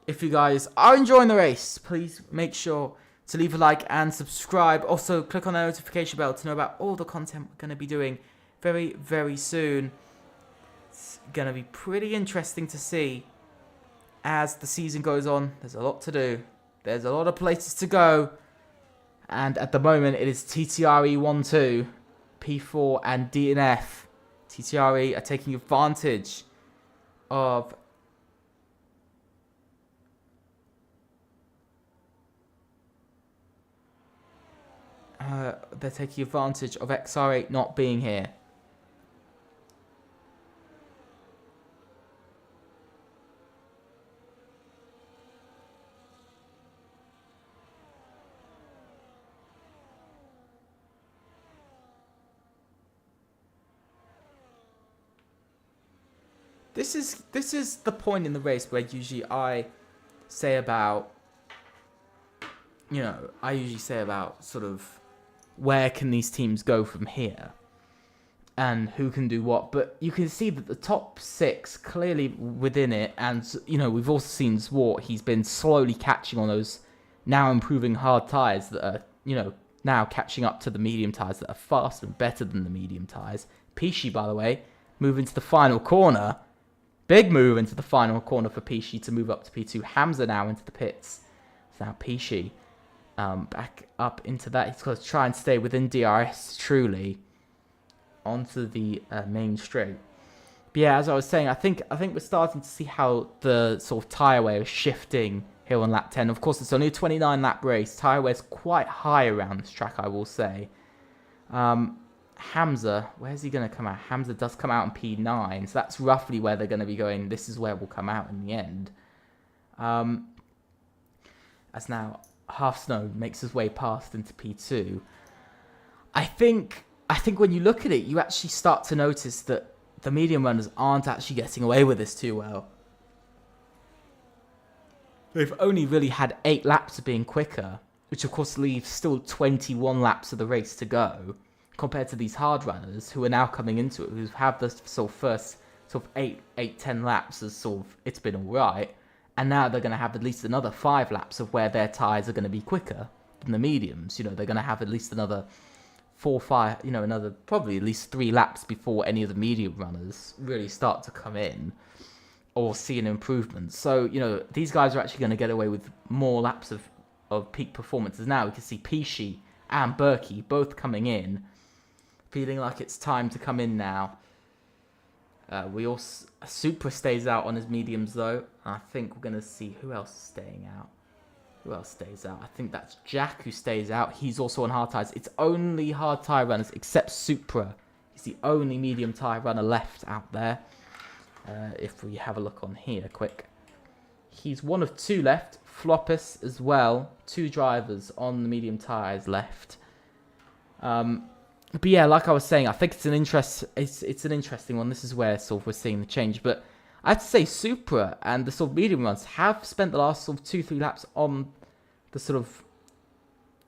If you guys are enjoying the race, please make sure to leave a like and subscribe. Also, click on the notification bell to know about all the content we're going to be doing very, very soon. It's going to be pretty interesting to see as the season goes on. There's a lot to do. There's a lot of places to go. And at the moment, it is TTRE 1-2, P4 and DNF. TTRE are taking advantage of they're taking advantage of XR8 not being here. This is the point in the race where usually I say about, sort of where can these teams go from here and who can do what. But you can see that the top 6 clearly within it, and we've also seen Zwart. He's been slowly catching on those now improving hard tyres that are now catching up to the medium tyres that are faster and better than the medium tyres. Pishi, by the way, moving to the final corner. Big move into the final corner for Pishi to move up to P2. Hamza now into the pits. So now Pishi back up into that. He's got to try and stay within DRS Truly onto the main straight. But yeah, as I was saying, I think we're starting to see how the sort of tyre wear is shifting here on lap 10. Of course, it's only a 29 lap race. Tyre wear is quite high around this track, I will say. Hamza, where's he going to come out? Hamza does come out in P9, so that's roughly where they're going to be going. This is where we'll come out in the end. As now Half Snow makes his way past into P2. I think when you look at it, you actually start to notice that the medium runners aren't actually getting away with this too well. They've only really had 8 laps of being quicker, which of course leaves still 21 laps of the race to go, compared to these hard runners who are now coming into it, who have the sort of first sort of 10 laps as sort of it's been all right, and now they're going to have at least another 5 laps of where their tyres are going to be quicker than the mediums. You know, they're going to have at least another 4, 5, you know, another probably at least 3 laps before any of the medium runners really start to come in or see an improvement. So, you know, these guys are actually going to get away with more laps of peak performances now. We can see Pishi and Berkey both coming in, feeling like it's time to come in now. Supra stays out on his mediums though. I think we're going to see who else is staying out. Who else stays out? I think that's Jack who stays out. He's also on hard tyres. It's only hard tyre runners except Supra. He's the only medium tyre runner left out there. If we have a look on here quick. He's one of 2 left. Floppus as well. 2 drivers on the medium tyres left. But yeah, like I was saying, I think it's an interesting one. This is where sort of we're seeing the change. But I have to say, Supra and the sort of medium runs have spent the last sort of 2-3 laps on the sort of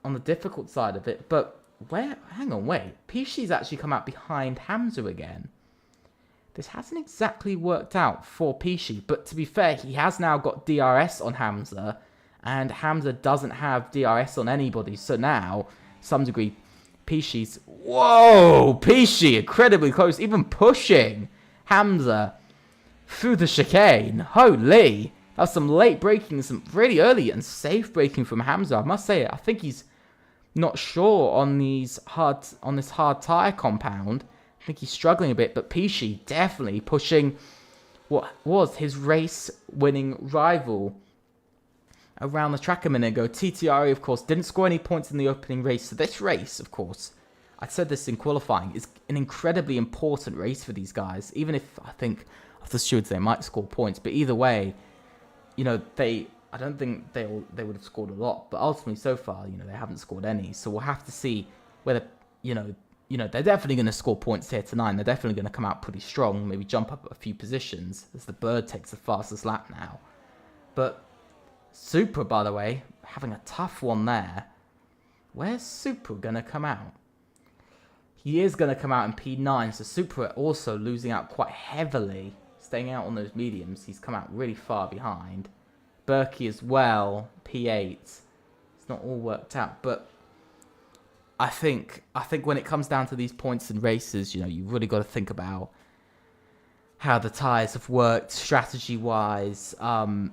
on the difficult side of it. But hang on, wait. Pishi's actually come out behind Hamza again. This hasn't exactly worked out for Pishi, but to be fair, he has now got DRS on Hamza, and Hamza doesn't have DRS on anybody. So now, to some degree, Pishi's... Whoa! Pishi, incredibly close, even pushing Hamza through the chicane. Holy! That was some late braking, some really early and safe braking from Hamza. I must say, I think he's not sure on this hard tyre compound. I think he's struggling a bit, but Pishi definitely pushing what was his race-winning rival around the track a minute ago. TTRE, of course, didn't score any points in the opening race. So this race, of course, I said this in qualifying, is an incredibly important race for these guys. Even if I think of the stewards, they might score points, but either way, you know, I don't think they would have scored a lot. But ultimately, so far, you know, they haven't scored any. So we'll have to see whether you know, they're definitely going to score points here to 9. They're definitely going to come out pretty strong, maybe jump up a few positions as the Bird takes the fastest lap now. But Supra, by the way, having a tough one there. Where's Supra going to come out? He is going to come out in P9, so Supra also losing out quite heavily, staying out on those mediums. He's come out really far behind. Berkey as well, P8. It's not all worked out, but I think when it comes down to these points and races, you know, you've really got to think about how the tyres have worked strategy-wise, and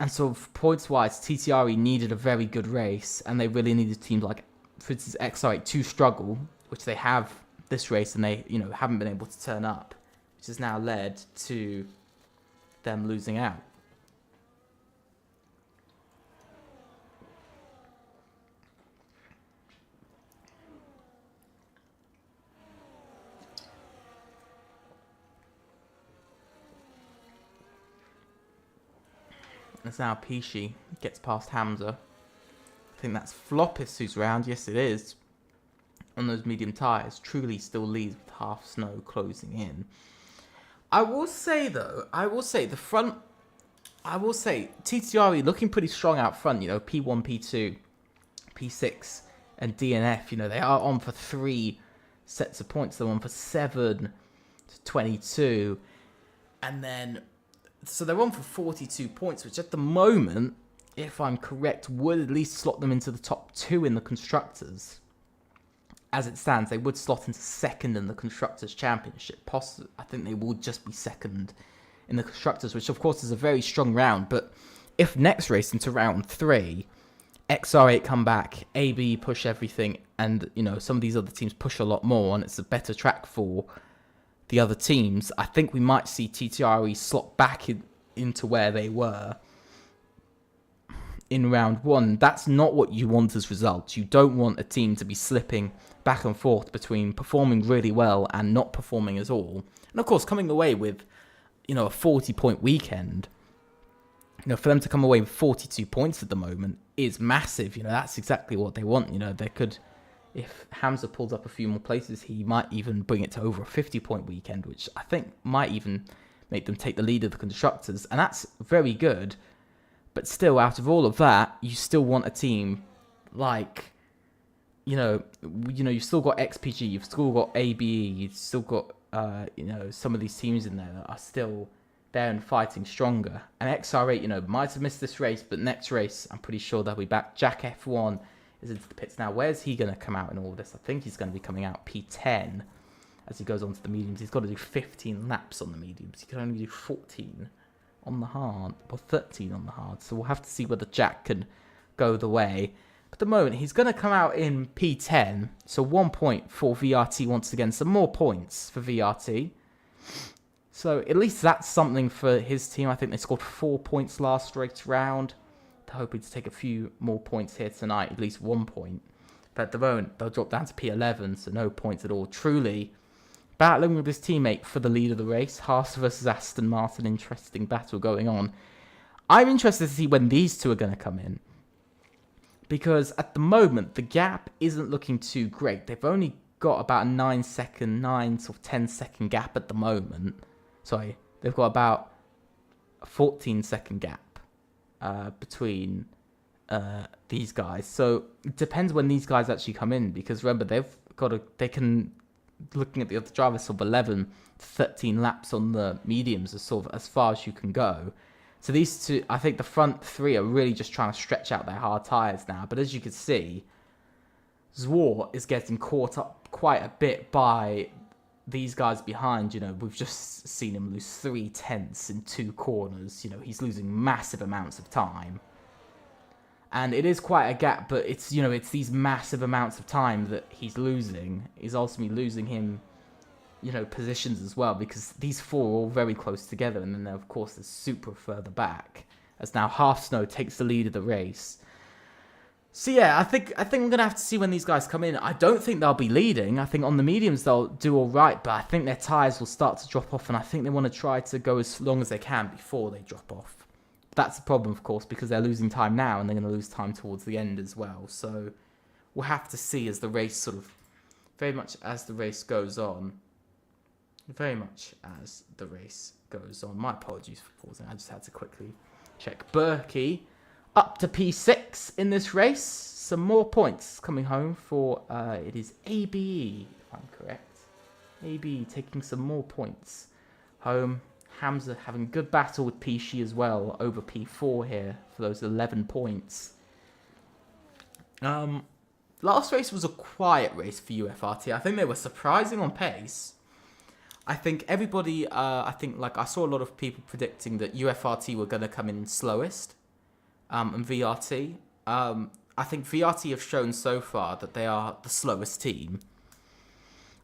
sort of points-wise. TTRE needed a very good race, and they really needed teams like, for instance, XR8 to struggle, which they have this race, and they, you know, haven't been able to turn up, which has now led to them losing out. As now Pishi gets past Hamza. I think that's Floppis who's round. Yes, it is. On those medium tyres. Truly still leads with half snow closing in. I will say, though, the front... I will say, TTRE looking pretty strong out front. You know, P1, P2, P6 and DNF. You know, they are on for 3 sets of points. They're on for 7 to 22. And then... So they're on for 42 points, which at the moment, if I'm correct, would at least slot them into the top 2 in the Constructors. As it stands, they would slot into 2nd in the Constructors' Championship. I think they will just be 2nd in the Constructors, which of course is a very strong round. But if next race into round 3, XR8 come back, AB push everything, and you know some of these other teams push a lot more, and it's a better track for the other teams, I think we might see TTRE slot back into where they were in round 1. That's not what you want as results. You don't want a team to be slipping back and forth between performing really well and not performing at all. And of course, coming away with, you know, a 40-point weekend, you know, for them to come away with 42 points at the moment is massive. You know, that's exactly what they want. You know, they could... If Hamza pulls up a few more places, he might even bring it to over a 50-point weekend, which I think might even make them take the lead of the Constructors. And that's very good. But still, out of all of that, you still want a team like, you've still got XPG, you've still got ABE, you've still got, some of these teams in there that are still there and fighting stronger. And XR8, might have missed this race, but next race, I'm pretty sure they'll be back. Jack F1 is into the pits now. Where's he going to come out in all this? I think he's going to be coming out P10 as he goes on to the mediums. He's got to do 15 laps on the mediums. He can only do 14 on the hard, or 13 on the hard. So we'll have to see whether Jack can go the way. But at the moment, he's going to come out in P10. So 1 point for VRT once again. Some more points for VRT. So at least that's something for his team. I think they scored 4 points last race round. They're hoping to take a few more points here tonight, at least 1 point. But at the moment, they'll drop down to P11, so no points at all. Truly battling with his teammate for the lead of the race. Haas versus Aston Martin, interesting battle going on. I'm interested to see when these two are going to come in. Because at the moment, the gap isn't looking too great. They've only got about a 9 sort of 10 second gap at the moment. Sorry, they've got about a 14-second gap between these guys. So it depends when these guys actually come in. Because remember, looking at the other drivers, sort of 11 to 13 laps on the mediums is sort of as far as you can go. So these two, I think the front three are really just trying to stretch out their hard tyres now. But as you can see, Zwart is getting caught up quite a bit by these guys behind. We've just seen him lose 3/10 in 2 corners. He's losing massive amounts of time. And it is quite a gap, but it's these massive amounts of time that he's losing is ultimately losing him, positions as well, because these 4 are all very close together. And then, of course, there's super further back, as now Half Snow takes the lead of the race. So yeah, I think I'm going to have to see when these guys come in. I don't think they'll be leading. I think on the mediums they'll do all right, but I think their tyres will start to drop off, and I think they want to try to go as long as they can before they drop off. That's the problem, of course, because they're losing time now, and they're going to lose time towards the end as well. So we'll have to see as the race sort of, very much as the race goes on. Very much as the race goes on. My apologies for pausing. I just had to quickly check. Berkey up to P6 in this race. Some more points coming home for, it is ABE, if I'm correct. ABE taking some more points home. Hamza having good battle with Pishi as well over P4 here for those 11 points. Last race was a quiet race for UFRT. I think they were surprising on pace. I think everybody, I saw a lot of people predicting that UFRT were going to come in slowest. And VRT. I think VRT have shown so far that they are the slowest team.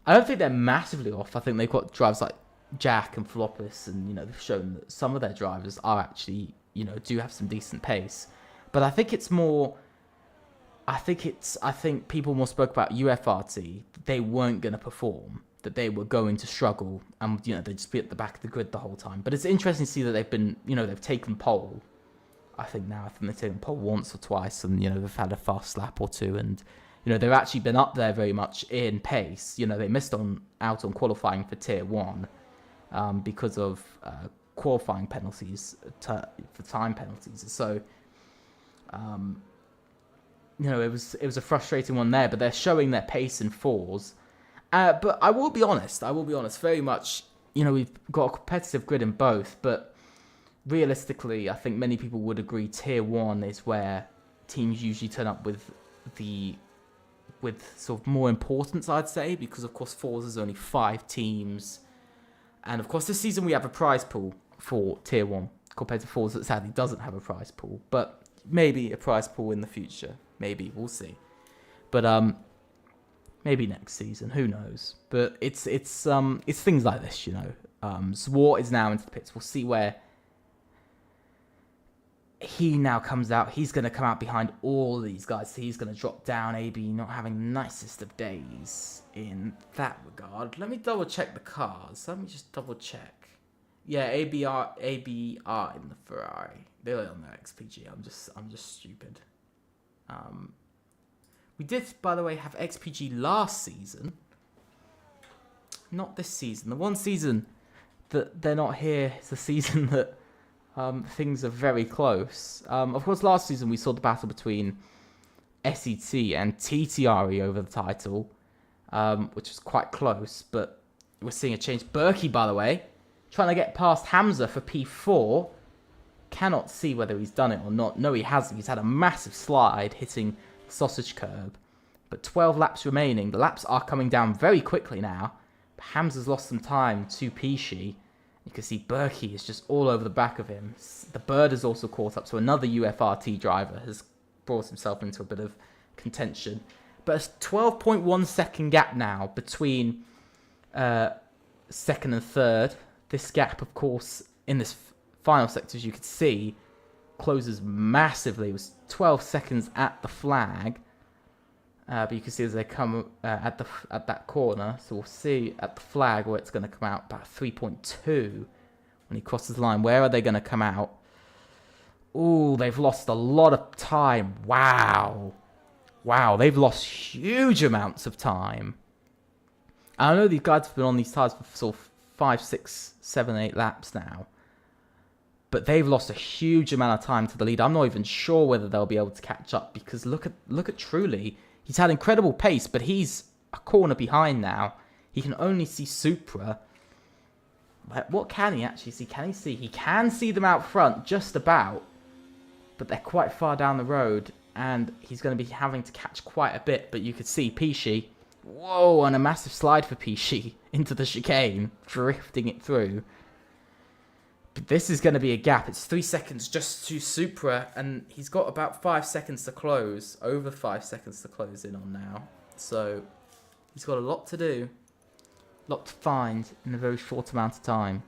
I don't think they're massively off. I think they've got drivers like Jack and Floppus, and they've shown that some of their drivers are actually, do have some decent pace. But I think it's more. I think people more spoke about UFRT. They weren't going to perform. That they were going to struggle, and they'd just be at the back of the grid the whole time. But it's interesting to see that they've been, they've taken pole. I think they've taken pole once or twice, and they've had a fast lap or two, and they've actually been up there very much in pace. They missed out on qualifying for Tier 1 because of qualifying penalties for time penalties. So it was a frustrating one there, but they're showing their pace in 4s. But I will be honest, very much. We've got a competitive grid in both, but realistically, I think many people would agree Tier 1 is where teams usually turn up with sort of more importance, I'd say, because of course 4s is only 5 teams. And of course this season we have a prize pool for Tier 1 compared to 4s that sadly doesn't have a prize pool. But maybe a prize pool in the future. Maybe, we'll see. But maybe next season, who knows. But it's things like this, Zwart is now into the pits. We'll see where he now comes out. He's going to come out behind all these guys. So he's going to drop down. AB not having the nicest of days in that regard. Let me double check the cars. Let me just double check. Yeah, AB are in the Ferrari. They're on their XPG. I'm just stupid. We did, by the way, have XPG last season. Not this season. The one season that they're not here is the season that things are very close. Of course, last season we saw the battle between SET and TTRE over the title, which was quite close, but we're seeing a change. Berkey, by the way, trying to get past Hamza for P4. Cannot see whether he's done it or not. No, he hasn't. He's had a massive slide hitting the sausage curb. But 12 laps remaining. The laps are coming down very quickly now. But Hamza's lost some time to Pishi. You can see Berkey is just all over the back of him. The Bird has also caught up, so another UFRT driver has brought himself into a bit of contention. But a 12.1 second gap now between second and third. This gap, of course, in this final sector, as you can see, closes massively. It was 12 seconds at the flag. But you can see as they come at that corner, so we'll see at the flag where it's going to come out about 3.2 when he crosses the line. Where are they going to come out? Ooh, they've lost a lot of time. Wow, they've lost huge amounts of time. I know these guys have been on these tyres for sort of 5, 6, 7, 8 laps now, but they've lost a huge amount of time to the lead. I'm not even sure whether they'll be able to catch up, because look at Trulli. He's had incredible pace, but he's a corner behind now. He can only see Supra. What can he actually see? Can he see? He can see them out front, just about. But they're quite far down the road, and he's going to be having to catch quite a bit. But you could see Pishi. Whoa, and a massive slide for Pishi into the chicane, drifting it through. But this is going to be a gap. It's 3 seconds just to Supra, and he's got about 5 seconds to close, over 5 seconds to close in on now. So he's got a lot to do, a lot to find in a very short amount of time.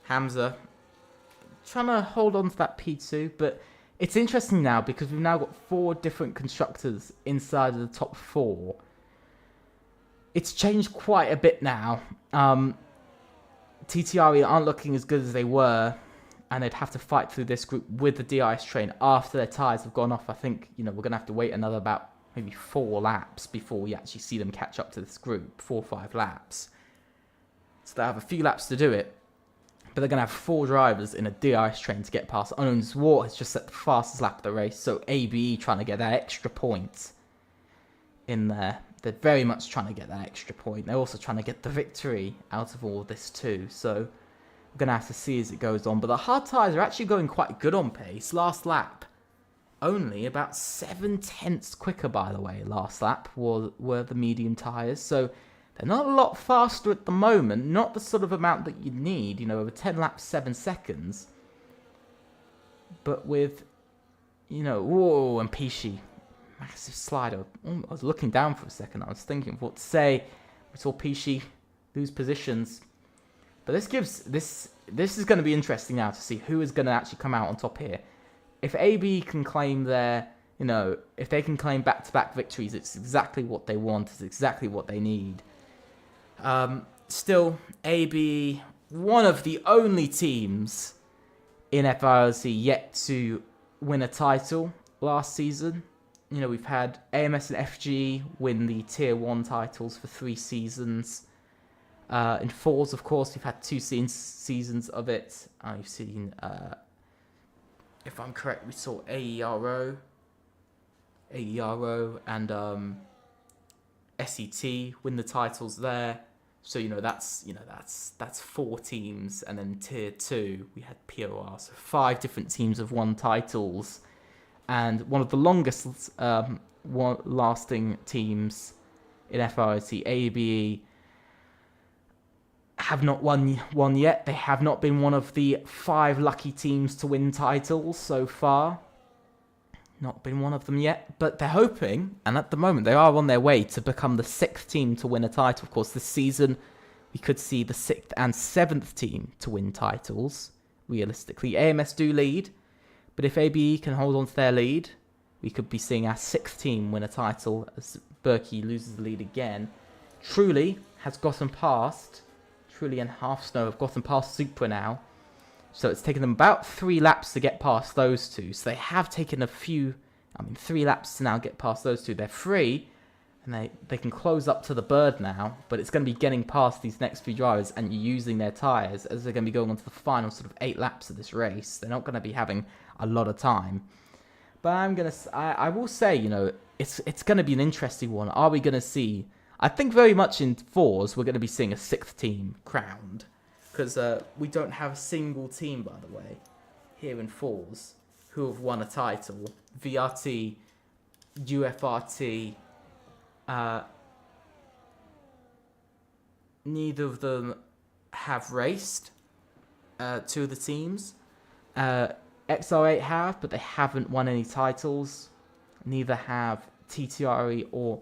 Hamza trying to hold on to that P2, but it's interesting now because we've now got 4 different constructors inside of the top 4. It's changed quite a bit now. TTRE aren't looking as good as they were, and they'd have to fight through this group with the DIS train after their tyres have gone off. I think, we're going to have to wait another about maybe 4 laps before we actually see them catch up to this group. 4 or 5 laps. So they have a few laps to do it. But they're going to have 4 drivers in a DRS train to get past. Unknown Zwart has just set the fastest lap of the race. So ABE trying to get that extra point in there. They're very much trying to get that extra point. They're also trying to get the victory out of all of this too. So we're going to have to see as it goes on. But the hard tyres are actually going quite good on pace. Last lap, only about 7/10 quicker, by the way, last lap were the medium tyres. So they're not a lot faster at the moment, not the sort of amount that you need, over 10 laps, 7 seconds. But with, whoa, and Pishi, massive slider. I was looking down for a second, I was thinking of what to say. We saw Pishi lose positions. But this is going to be interesting now to see who is going to actually come out on top here. If AB can claim their, if they can claim back-to-back victories, it's exactly what they want, it's exactly what they need. Still, AB, one of the only teams in FRLT yet to win a title last season. We've had AMS and FG win the Tier 1 titles for 3 seasons. In Falls, of course, we've had 2 seasons of it. You've seen, if I'm correct, we saw AERO and SET win the titles there. So that's 4 teams, and then Tier 2 we had POR. So 5 different teams have won titles, and one of the longest lasting teams in FRLT, ABE, have not won one yet. They have not been one of the 5 lucky teams to win titles so far. Not been one of them yet, but they're hoping, and at the moment they are on their way to become the 6th team to win a title. Of course, this season we could see the 6th and 7th team to win titles. Realistically, AMS do lead, but if ABE can hold on to their lead, we could be seeing our 6th team win a title as Berkey loses the lead again. Trulli has gotten past, Trulli and Half Snow have gotten past Supra now. So it's taken them about 3 laps to get past those 2. So they have taken 3 laps to now get past those 2. They're free. And they can close up to the bird now, but it's going to be getting past these next few drivers and using their tyres as they're going to be going on to the final sort of 8 laps of this race. They're not going to be having a lot of time. But I will say, you know, it's going to be an interesting one. Are we going to see... I think very much in 4s, we're going to be seeing a 6th team crowned. Because we don't have a single team, by the way, here in 4s who have won a title. VRT, UFRT... neither of them have raced. 2 of the teams. XR8 have, but they haven't won any titles. Neither have TTRE or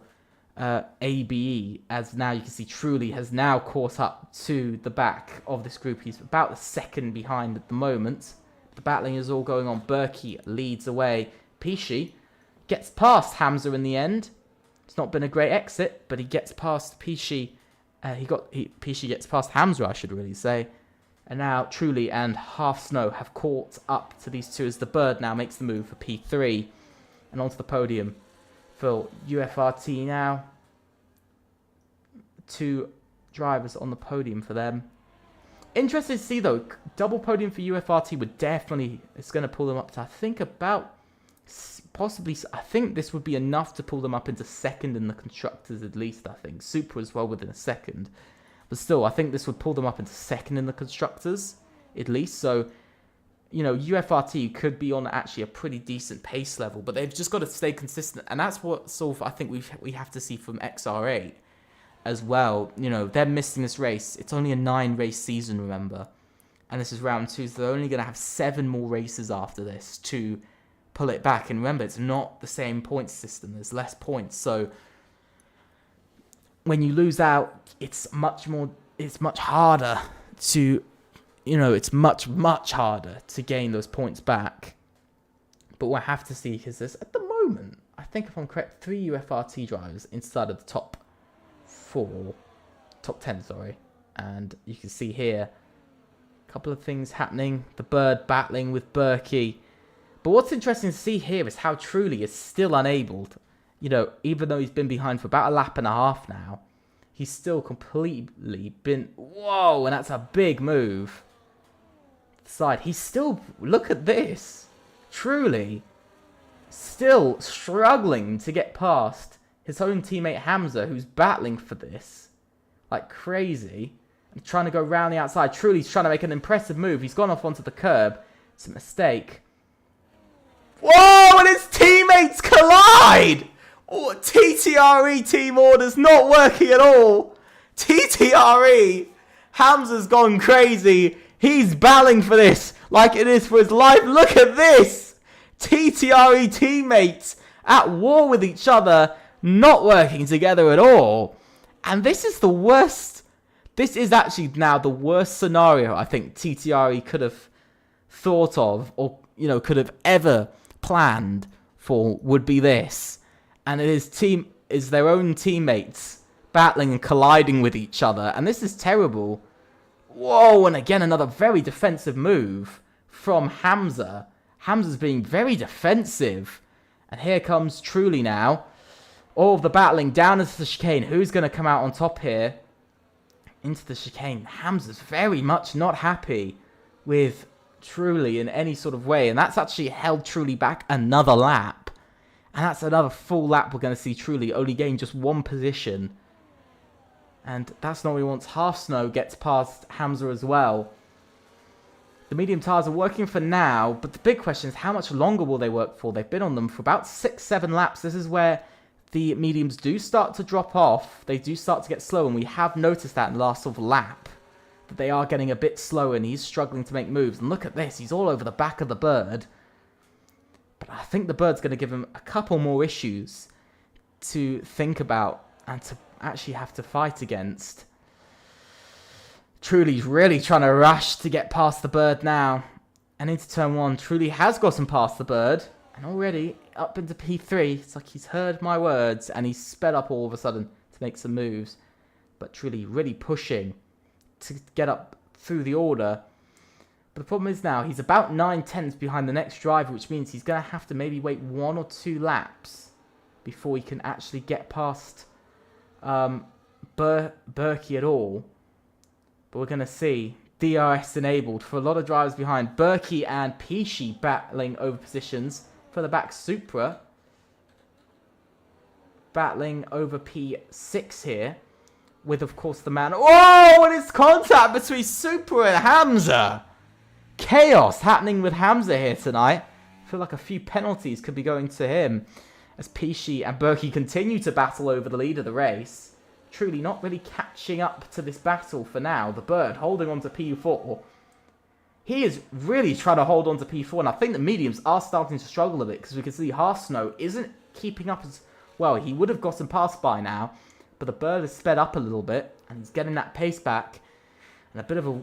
ABE, as now you can see Truly has now caught up to the back of this group. He's about the second behind at the moment. The battling is all going on. Berkey leads away. Pishi gets past Hamza in the end. It's not been a great exit, but he gets past Pishi. Pishi gets past Hamza, I should really say. And now Truly and Half Snow have caught up to these two as the bird now makes the move for P3 and onto the podium for UFRT now. 2 drivers on the podium for them. Interesting to see though, double podium for UFRT would definitely, it's going to pull them up to I think about, possibly, I think this would be enough to pull them up into second in the constructors at least, I think. Super as well within a second. But still, I think this would pull them up into second in the constructors, at least. So, you know, UFRT could be on actually a pretty decent pace level, but they've just got to stay consistent. And that's what sort of I think we have to see from XR8 as well. You know, they're missing this race. It's only a 9-race season, remember. And this is round 2, so they're only going to have 7 more races after this to pull it back. And remember, it's not the same points system. There's less points. So when you lose out, it's much harder to, you know, it's much harder to gain those points back. But we'll have to see, because there's, at the moment, I think if I'm correct, 3 UFRT drivers inside of the top 10, sorry. And you can see here, a couple of things happening. The bird battling with Berkey. But what's interesting to see here is how Truly is still unable to, you know, even though he's been behind for about a lap and a half now, he's still completely been... Whoa, and that's a big move. Side. He's still... Look at this. Truly still struggling to get past his own teammate Hamza, who's battling for this like crazy. And trying to go round the outside. Truly's trying to make an impressive move. He's gone off onto the curb. It's a mistake. Whoa, and his teammates collide! Oh, TTRE team orders not working at all. TTRE, Hamza's gone crazy. He's battling for this like it is for his life. Look at this. TTRE teammates at war with each other, not working together at all. And this is the worst. This is actually now the worst scenario I think TTRE could have thought of, or, you know, could have ever planned for, would be this. And it is their own teammates battling and colliding with each other. And this is terrible. Whoa, and again another very defensive move from Hamza. Hamza's being very defensive. And here comes Truly now. All of the battling down into the chicane. Who's going to come out on top here? Into the chicane. Hamza's very much not happy with Truly in any sort of way. And that's actually held Truly back another lap. And that's another full lap we're going to see Truly only gain just 1 position. And that's not what he wants. Half Snow gets past Hamza as well. The medium tyres are working for now, but the big question is how much longer will they work for? They've been on them for about 6-7 laps. This is where the mediums do start to drop off. They do start to get slow, and we have noticed that in the last sort of lap. That they are getting a bit slower, and he's struggling to make moves. And look at this. He's all over the back of the bird. But I think the bird's going to give him a couple more issues to think about and to actually have to fight against. Truly's really trying to rush to get past the bird now. And into turn 1, Truly has gotten past the bird. And already up into P3. It's like he's heard my words and he's sped up all of a sudden to make some moves. But Truly really pushing to get up through the order. But the problem is now he's about 9/10 behind the next driver, which means he's going to have to maybe wait 1 or 2 laps before he can actually get past Berkey at all. But we're going to see DRS enabled for a lot of drivers behind. Berkey and Pishi battling over positions. Further back, Supra battling over P6 here. With, of course, the man... Oh, and it's contact between Supra and Hamza. Chaos happening with Hamza here tonight. I feel like a few penalties could be going to him. As Pishi and Berkey continue to battle over the lead of the race. Truly not really catching up to this battle for now. The Bird holding on to P4. He is really trying to hold on to P4. And I think the mediums are starting to struggle a bit. Because we can see Harsnow isn't keeping up as well. He would have gotten past by now. But the Bird has sped up a little bit. And he's getting that pace back. And a bit of a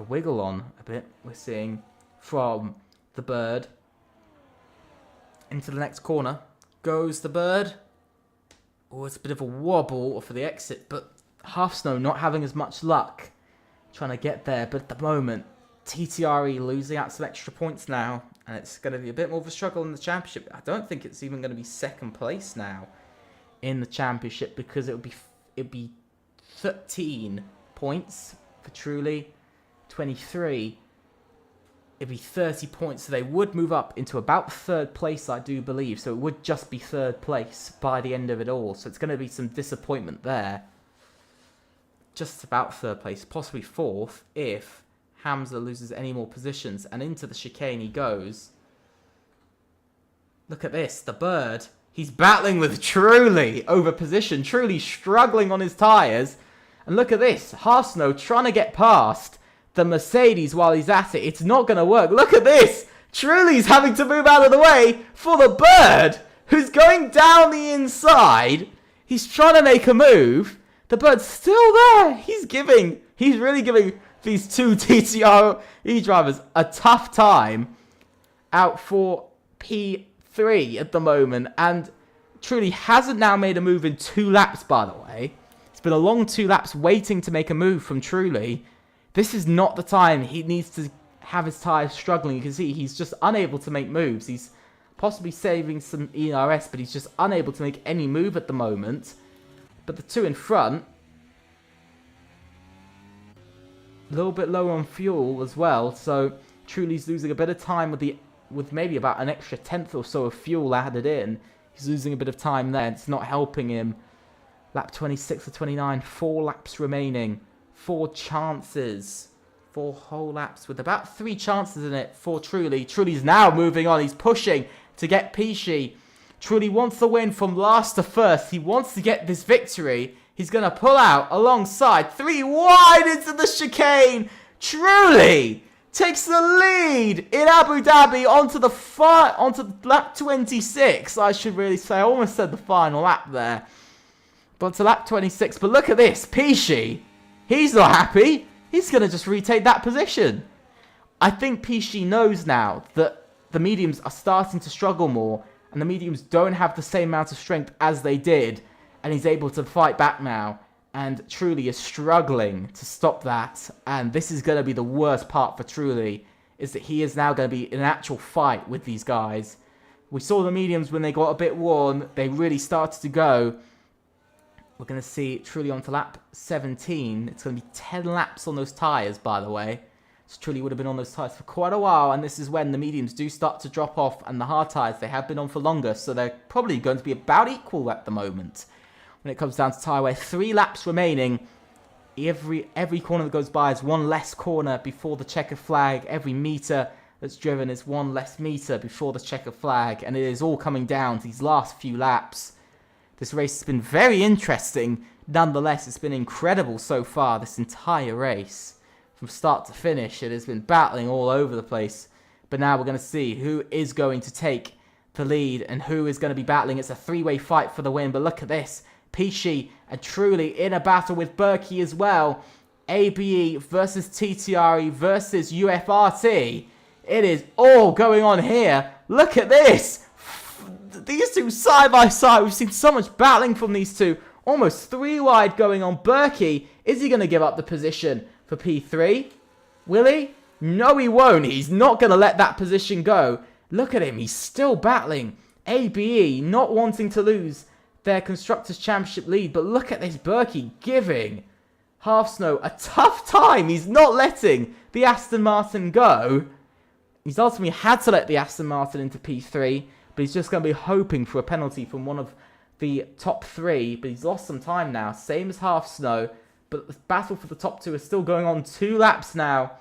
wiggle on a bit. We're seeing from the Bird. Into the next corner. Goes the Bird. Oh, it's a bit of a wobble for the exit, but Halfsnow not having as much luck trying to get there. But at the moment, TTRE losing out some extra points now, and it's going to be a bit more of a struggle in the championship. I don't think it's even going to be second place now in the championship because it'd be 13 points for Truly, 23. It'd be 30 points, so they would move up into about third place, I do believe. So it would just be third place by the end of it all. So it's going to be some disappointment there. Just about third place, possibly fourth, if Hamza loses any more positions. And into the chicane he goes. Look at this, the Bird. He's battling with Truly over position. Truly struggling on his tyres. And look at this, Harsnow trying to get past the Mercedes while he's at it. It's not going to work. Look at this. Truly's having to move out of the way for the Bird, who's going down the inside. He's trying to make a move. The Bird's still there. He's really giving these two TTRE drivers a tough time out for P3 at the moment. And Truly hasn't now made a move in 2 laps, by the way. It's been a long 2 laps waiting to make a move from Truly. This is not the time he needs to have his tyres struggling. You can see he's just unable to make moves. He's possibly saving some ERS, but he's just unable to make any move at the moment. But the two in front, a little bit low on fuel as well. So Truly's losing a bit of time with maybe about an extra 10th or so of fuel added in. He's losing a bit of time there. It's not helping him. Lap 26 or 29, 4 laps remaining. 4 chances, 4 whole laps with about 3 chances in it for Truly. Truly's now moving on. He's pushing to get Pishi. Truly wants the win from last to first. He wants to get this victory. He's going to pull out alongside 3 wide into the chicane. Truly takes the lead in Abu Dhabi onto lap 26. I should really say. I almost said the final lap there. But to lap 26. But look at this. Pishi. He's not happy. He's going to just retake that position. I think Pishi knows now that the mediums are starting to struggle more. And the mediums don't have the same amount of strength as they did. And he's able to fight back now. And Truly is struggling to stop that. And this is going to be the worst part for Truly. Is that he is now going to be in an actual fight with these guys. We saw the mediums when they got a bit worn. They really started to go. We're going to see Truly on to lap 17. It's going to be 10 laps on those tyres, by the way. So Truly would have been on those tyres for quite a while. And this is when the mediums do start to drop off. And the hard tyres, they have been on for longer. So they're probably going to be about equal at the moment. When it comes down to tyre wear, 3 laps remaining. Every corner that goes by is 1 less corner before the checker flag. Every metre that's driven is 1 less metre before the checker flag. And it is all coming down to these last few laps. This race has been very interesting. Nonetheless, it's been incredible so far, this entire race. From start to finish, it has been battling all over the place. But now we're going to see who is going to take the lead and who is going to be battling. It's a 3-way fight for the win, but look at this. Pishi and Truly in a battle with Berkey as well. ABE versus TTRE versus UFRT. It is all going on here. Look at this. These two side by side. We've seen so much battling from these two. Almost 3 wide going on. Berkey, is he going to give up the position for P3? Will he? No, he won't. He's not going to let that position go. Look at him. He's still battling. ABE not wanting to lose their Constructors' Championship lead. But look at this, Berkey giving Half Snow a tough time. He's not letting the Aston Martin go. He's ultimately had to let the Aston Martin into P3, but he's just going to be hoping for a penalty from one of the top 3. But he's lost some time now, same as Half Snow. But the battle for the top 2 is still going on. 2 laps now.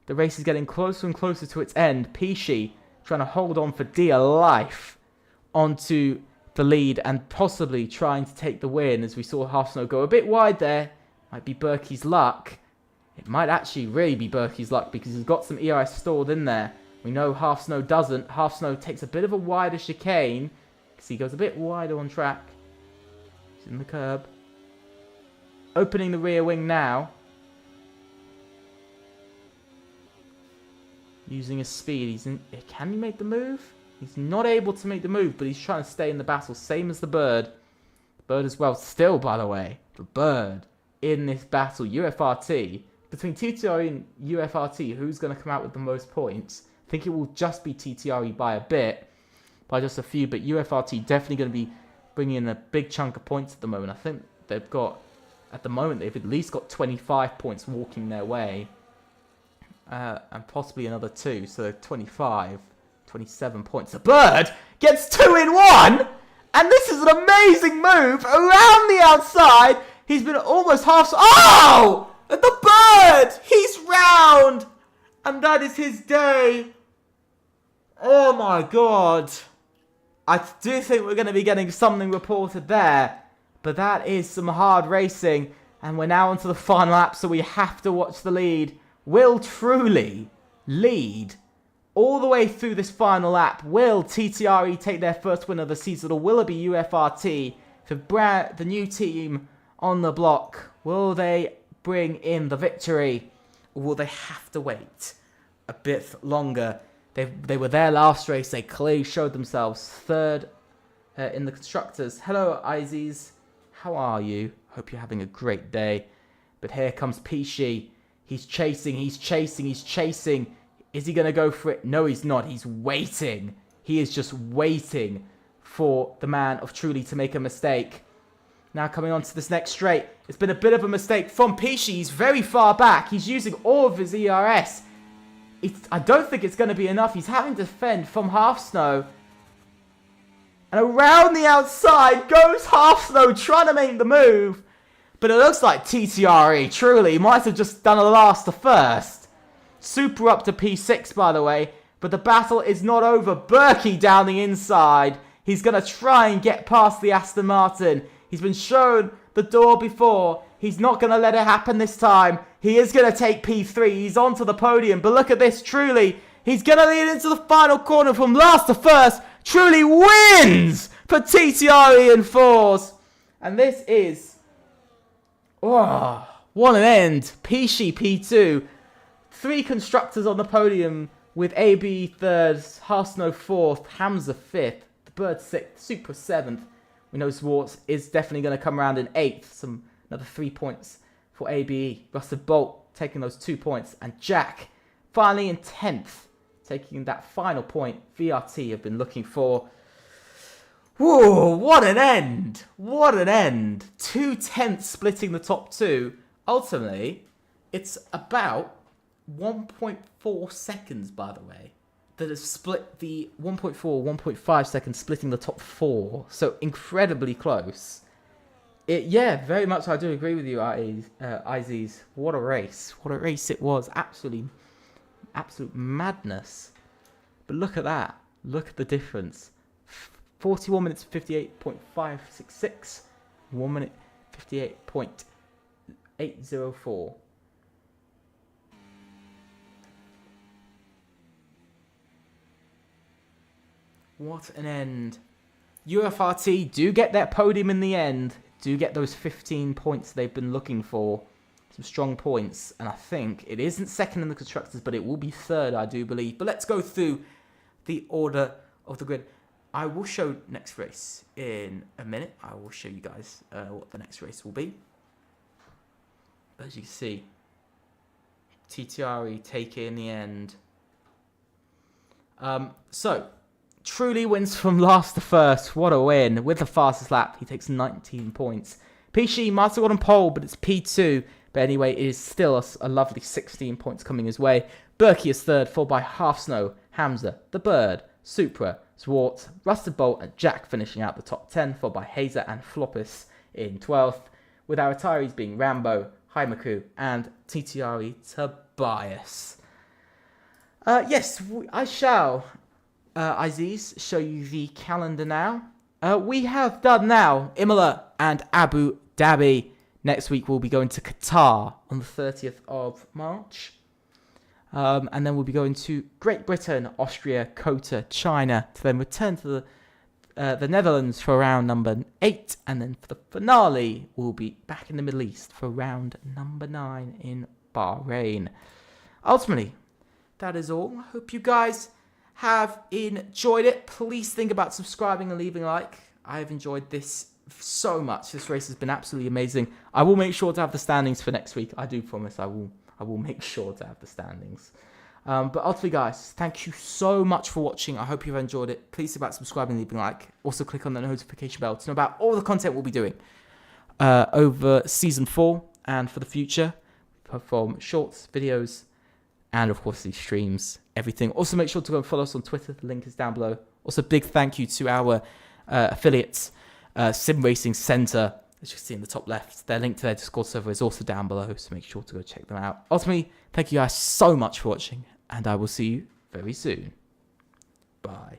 The race is getting closer and closer to its end. Pishi trying to hold on for dear life onto the lead and possibly trying to take the win, as we saw Half Snow go a bit wide there. Might be Berkey's luck. It might actually really be Berkey's luck because he's got some ERS stored in there. We know Half Snow doesn't. Half Snow takes a bit of a wider chicane because he goes a bit wider on track. He's in the curb. Opening the rear wing now. Using his speed. Can he make the move? He's not able to make the move, but he's trying to stay in the battle. Same as the Bird. Bird as well. Still, by the way, the Bird in this battle. UFRT. Between TTRE and UFRT, who's going to come out with the most points? I think it will just be TTRE by a bit. By just a few. But UFRT definitely going to be bringing in a big chunk of points at the moment. I think they've got, at the moment, they've at least got 25 points walking their way. And possibly another 2. So 25, 27 points. The Bird gets 2 in 1. And this is an amazing move around the outside. He's been almost half... Oh! The Bird! He's round! And that is his day. Oh my god. I do think we're going to be getting something reported there. But that is some hard racing. And we're now onto the final lap, so we have to watch the lead. Will truly lead all the way through this final lap. Will TTRE take their first win of the season, or will it be UFRT, the new team on the block? Will they bring in the victory, or will they have to wait a bit longer? They were there last race. They clearly showed themselves third in the Constructors. Hello, Izzy's. How are you? Hope you're having a great day. But here comes Pishi. He's chasing, he's chasing, he's chasing. Is he going to go for it? No, he's not. He's waiting. He is just waiting for the man of Truly to make a mistake. Now coming on to this next straight. It's been a bit of a mistake from Pishi. He's very far back. He's using all of his ERS. I don't think it's going to be enough. He's having to defend from Half Snow. And around the outside goes Half Snow trying to make the move. But it looks like TTRE truly might have just done a last to first. Super up to P6, by the way. But the battle is not over. Berkey down the inside. He's going to try and get past the Aston Martin. He's been shown the door before. He's not going to let it happen this time. He is going to take P3. He's onto the podium. But look at this, Truly. He's going to lead into the final corner from last to first. Truly wins for TTRE in 4s. And this is... Oh, what an end. Pishi P2. 3 Constructors on the podium with AB 3rd, Half Snow 4th, Hamza 5th, the Bird 6th, Super 7th. We know Swartz is definitely going to come around in 8th. Another 3 points for ABE. Rusted Bolt taking those 2 points. And Jack finally in 10th, taking that final point VRT have been looking for. Whoa, what an end. What an end. 2 tenths splitting the top 2. Ultimately, it's about 1.4 seconds, by the way, that has split the 1.4, 1.5 seconds splitting the top 4. So incredibly close. Yeah, very much I do agree with you, Izzy's. What a race. What a race it was. Absolute madness. But look at that. Look at the difference. 41 minutes 58.566. 1 minute 58.804. What an end. UFRT do get that podium in the end. Do get those 15 points they've been looking for. Some strong points. And I think it isn't second in the Constructors, but it will be third, I do believe. But let's go through the order of the grid. I will show next race in a minute. I will show you guys what the next race will be. As you can see, TTRE take it in the end. So, truly wins from last to first. What a win. With the fastest lap, he takes 19 points. Pishi might have got on pole, but it's P2. But anyway, it is still a lovely 16 points coming his way. Berkey is third, followed by Half Snow, Hamza, The Bird, Supra, Zwart, Rusted Bolt, and Jack finishing out the top 10, followed by Hazer and Floppus in 12th, with our retirees being Rambo, Haimaku, and TTRE Tobias. Yes, I shall, Aziz, show you the calendar now. We have done now Imola and Abu Dhabi. Next week we'll be going to Qatar on the 30th of March. And then we'll be going to Great Britain, Austria, Kota, China, to then return to the Netherlands for round number 8. And then for the finale, we'll be back in the Middle East for round number 9 in Bahrain. Ultimately, that is all. I hope you guys have enjoyed it. Please think about subscribing and leaving a like. I have enjoyed this so much. This race has been absolutely amazing. I will make sure to have the standings for next week. I do promise I will make sure to have the standings. But ultimately, guys, thank you so much for watching. I hope you've enjoyed it. Please think about subscribing and leaving a like. Also, click on the notification bell to know about all the content we'll be doing over Season 4 and for the future. We perform shorts, videos, and of course these streams, everything. Also, make sure to go and follow us on Twitter. The link is down below. Also, big thank you to our affiliates, SimRacing Center, as you can see in the top left. Their link to their Discord server is also down below, so make sure to go check them out. Ultimately, thank you guys so much for watching, and I will see you very soon. Bye.